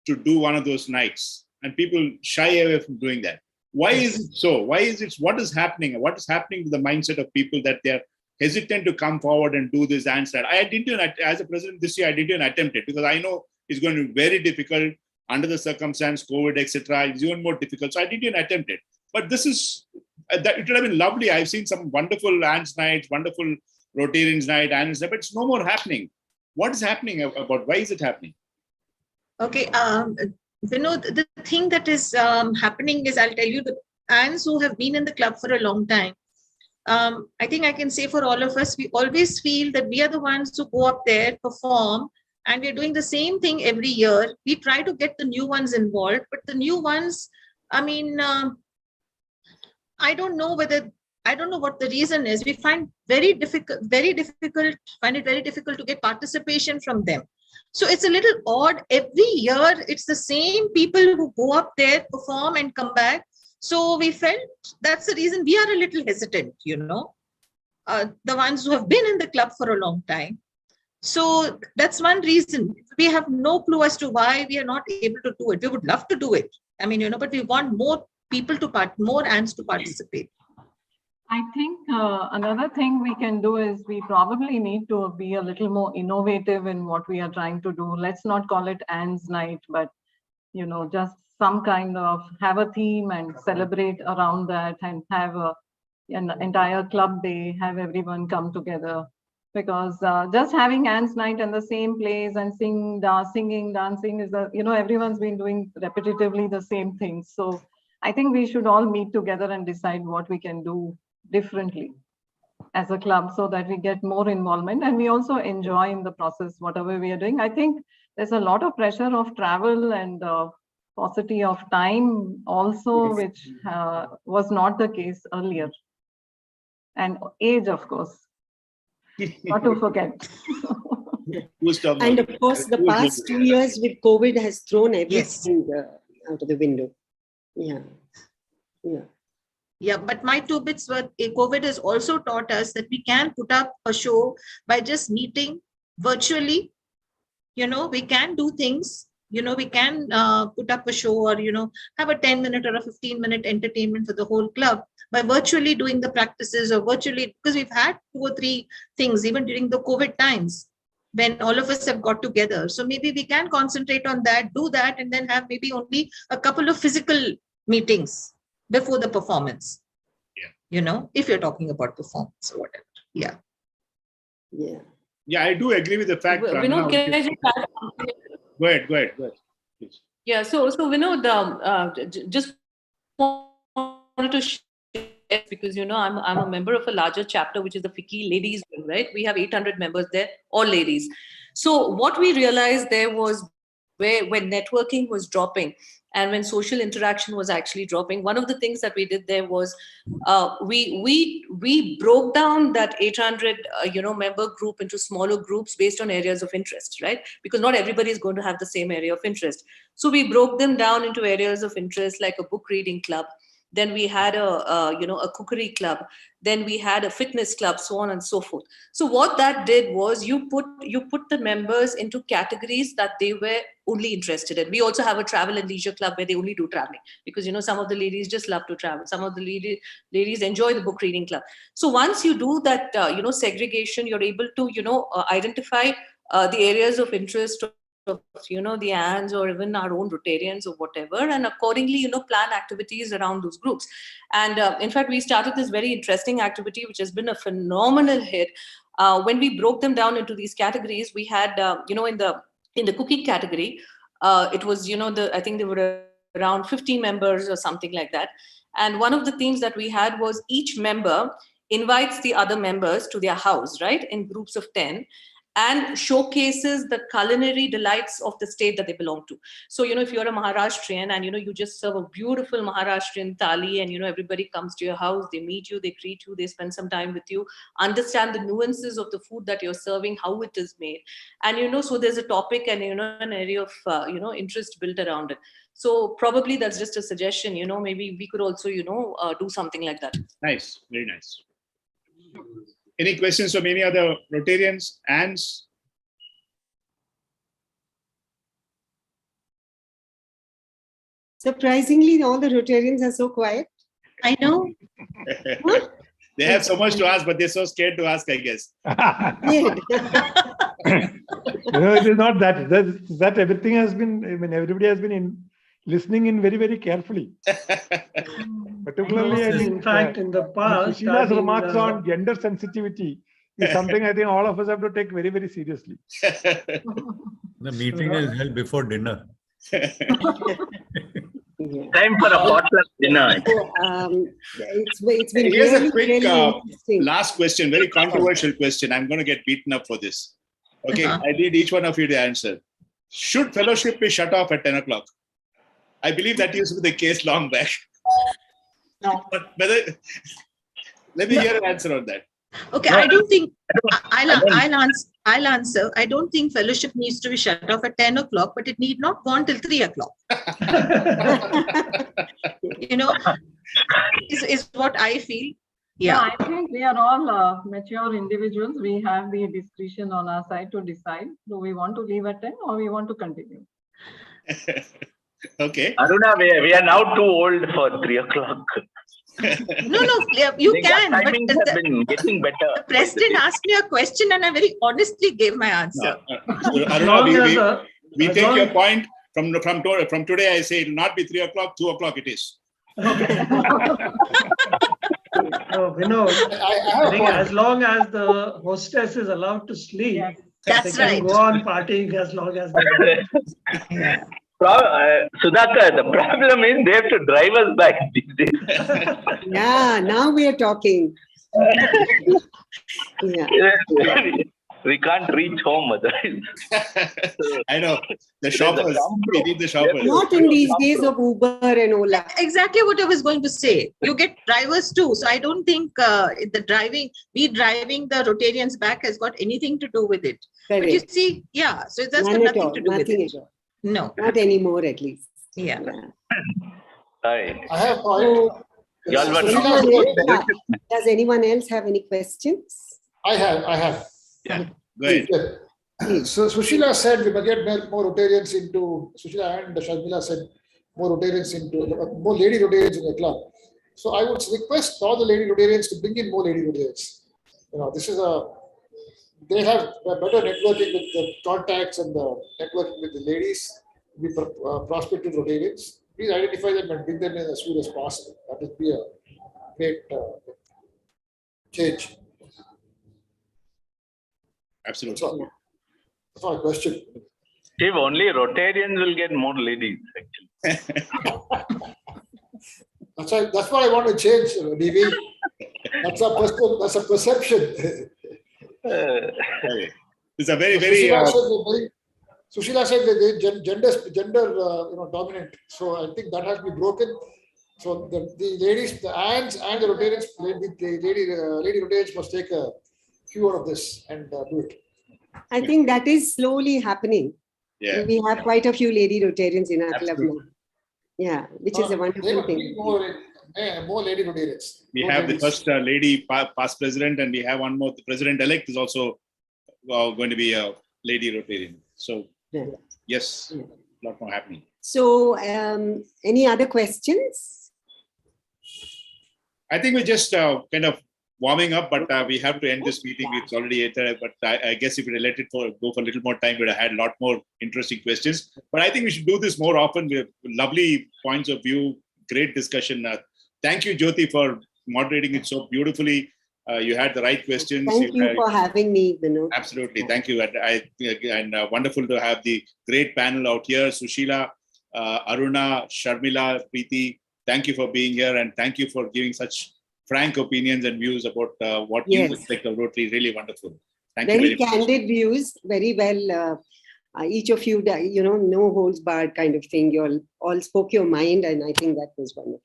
to do one of those nights, and people shy away from doing that. Why is it so? Why is it? What is happening? What is happening to the mindset of people that they're hesitant to come forward and do this and that? I didn't, as a president this year, I didn't attempt it because I know it's going to be very difficult under the circumstance, COVID, etc. It's even more difficult. So I didn't attempt it. But this is, that it would have been lovely. I've seen some wonderful Anns nights, wonderful Rotarians night, Anns night, but it's no more happening. What is happening about? Why is it happening? Okay, Vinod, the thing that is happening is, I'll tell you, the Anns who have been in the club for a long time, I think I can say for all of us, we always feel that we are the ones who go up there, perform, and we're doing the same thing every year. We try to get the new ones involved, but the new ones, I mean, I don't know what the reason is. We find find it very difficult to get participation from them. So it's a little odd. Every year, it's the same people who go up there, perform and come back. So we felt that's the reason we are a little hesitant, the ones who have been in the club for a long time. So that's one reason. We have no clue as to why we are not able to do it. We would love to do it. I mean, but we want more people more Anns to participate. I think another thing we can do is we probably need to be a little more innovative in what we are trying to do. Let's not call it Anns night, but just some kind of have a theme and celebrate around that, and have an entire club day, have everyone come together. Because just having Anns night in the same place and singing, dancing is everyone's been doing repetitively the same things. So I think we should all meet together and decide what we can do differently as a club so that we get more involvement and we also enjoy in the process whatever we are doing. I think there's a lot of pressure of travel and paucity of time also, which was not the case earlier. And age, of course, not to forget. Who's talking And about of course, the who's past doing 2 years with COVID has thrown Yes. everything out of the window. Yeah. Yeah. Yeah, but my 2 bits were COVID has also taught us that we can put up a show by just meeting virtually. We can do things, we can put up a show or, have a 10-minute or a 15-minute entertainment for the whole club by virtually doing the practices or virtually, because we've had 2 or 3 things even during the COVID times when all of us have got together. So maybe we can concentrate on that, do that, and then have maybe only a couple of physical meetings before the performance. Yeah. If you're talking about performance or whatever. Yeah. Yeah. Yeah, I do agree with the fact. Vinod, can I just add something? Go ahead. Please. Yeah, so Vinod, just wanted to share, because I'm a member of a larger chapter, which is the FICCI Ladies Wing, right? We have 800 members there, all ladies. So what we realized there was when networking was dropping and when social interaction was actually dropping, one of the things that we did there was we broke down that 800 member group into smaller groups based on areas of interest, right? Because not everybody is going to have the same area of interest. So we broke them down into areas of interest, like a book reading club. Then we had a cookery club. Then we had a fitness club, so on and so forth. So what that did was you put the members into categories that they were only interested in. We also have a travel and leisure club where they only do traveling, because some of the ladies just love to travel. Some of the ladies enjoy the book reading club. So once you do that, segregation, you're able to identify the areas of interest of the ANs or even our own Rotarians or whatever, and accordingly plan activities around those groups. And in fact, we started this very interesting activity which has been a phenomenal hit. When we broke them down into these categories, we had in the cooking category, it was I think there were around 15 members or something like that. And one of the themes that we had was each member invites the other members to their house, right, in groups of 10, and showcases the culinary delights of the state that they belong to. So, if you're a Maharashtrian and, you just serve a beautiful Maharashtrian thali and, everybody comes to your house, they meet you, they greet you, they spend some time with you, understand the nuances of the food that you're serving, how it is made. And, so there's a topic and, an area of, interest built around it. So probably that's just a suggestion, maybe we could also, do something like that. Nice, very nice. Any questions from any other Rotarians? Ants? Surprisingly, all the Rotarians are so quiet. I know. They have so much to ask, but they're so scared to ask, I guess. It is not that everything has been, everybody has been listening in very, very carefully. Particularly, I think, in fact, in the past, Sheila's remarks on gender sensitivity is something I think all of us have to take very, very seriously. The meeting is held before dinner. Time for a potluck dinner. It's been Here's really, a quick really interesting. last question, very controversial question. I'm going to get beaten up for this. Okay, I need each one of you to answer. Should fellowship be shut off at 10 o'clock? I believe that used to be the case long back. No. But let me hear an answer on that. Okay, I don't think I'll answer. I don't think fellowship needs to be shut off at 10 o'clock, but it need not go on till 3 o'clock. Is what I feel. Yeah. No, I think we are all mature individuals. We have the discretion on our side to decide, do we want to leave at 10 or we want to continue? Okay. Aruna, we are now too old for 3 o'clock. No, you can. But Timings have been getting better. the president asked me a question and I very honestly gave my answer. Aruna, we take your point. From today, I say it will not be 3 o'clock, 2 o'clock it is. I think as long as the hostess is allowed to sleep, Yes. That's they right. can go on partying as long as they want. Yeah. Sudhakar, the problem is they have to drive us back these days. Yeah, now we are talking. Yeah. We can't reach home otherwise. I know. The shoppers. We need the shoppers. Not in these days of Uber and Ola. Exactly what I was going to say. You get drivers too. So I don't think the driving the Rotarians back has got anything to do with it. Correct. But you see, yeah, so that's got None at nothing all. to do with Nothing it. at all. No. Not anymore, at least. Yeah. Right. I have a point. Y'all were Does anyone else have any questions? I have. Yeah. Go ahead. Yeah. So Sushila said we must get more Rotarians into, Sushila and Sharmila said more Rotarians into, more lady Rotarians in the club. So I would request all the lady Rotarians to bring in more lady Rotarians. You know, this is they have a better networking with the contacts and the networking with the ladies, be prospective Rotarians. Please identify them and bring them in as soon as possible. That would be a great change. Absolutely. That's not a question. If only Rotarians will get more ladies, actually. That's what I want to change, DV. That's a perception. It's a very, very. Sushila said that they gender dominant. So I think that has to be broken. So the ladies, the aunts and the Rotarians, the lady Rotarians must take a cue out of this and do it. I think that is slowly happening. Yeah. We have quite a few lady Rotarians in our Absolutely. club now. Yeah, which is a wonderful thing. More lady Rotarians. We have the first lady past president, and we have one more. The president-elect is also going to be a lady Rotarian. So, yes, a lot more happening. So, any other questions? I think we're just kind of warming up, but we have to end this meeting. It's already 8:30, but I guess if we let it go for a little more time, we'd have had a lot more interesting questions. But I think we should do this more often. We have lovely points of view, great discussion. Thank you, Jyoti, for moderating it so beautifully. You had the right questions. Thank you for having me, Vinod. Absolutely. Thank you. And wonderful to have the great panel out here. Sushila, Aruna, Sharmila, Preeti, thank you for being here. And thank you for giving such frank opinions and views about what you expect of Rotary. Really wonderful. Thank you very candid views. Very well. Each of you, no holds barred kind of thing. You all spoke your mind. And I think that was wonderful.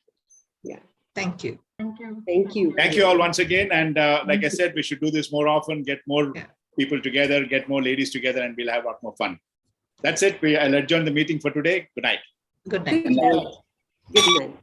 Yeah. Thank you. Thank you. Thank you. Thank you all once again. And like I said, we should do this more often, get more people together, get more ladies together, and we'll have a lot more fun. That's it. I'll adjourn the meeting for today. Good night. Good night. Good night. Good night.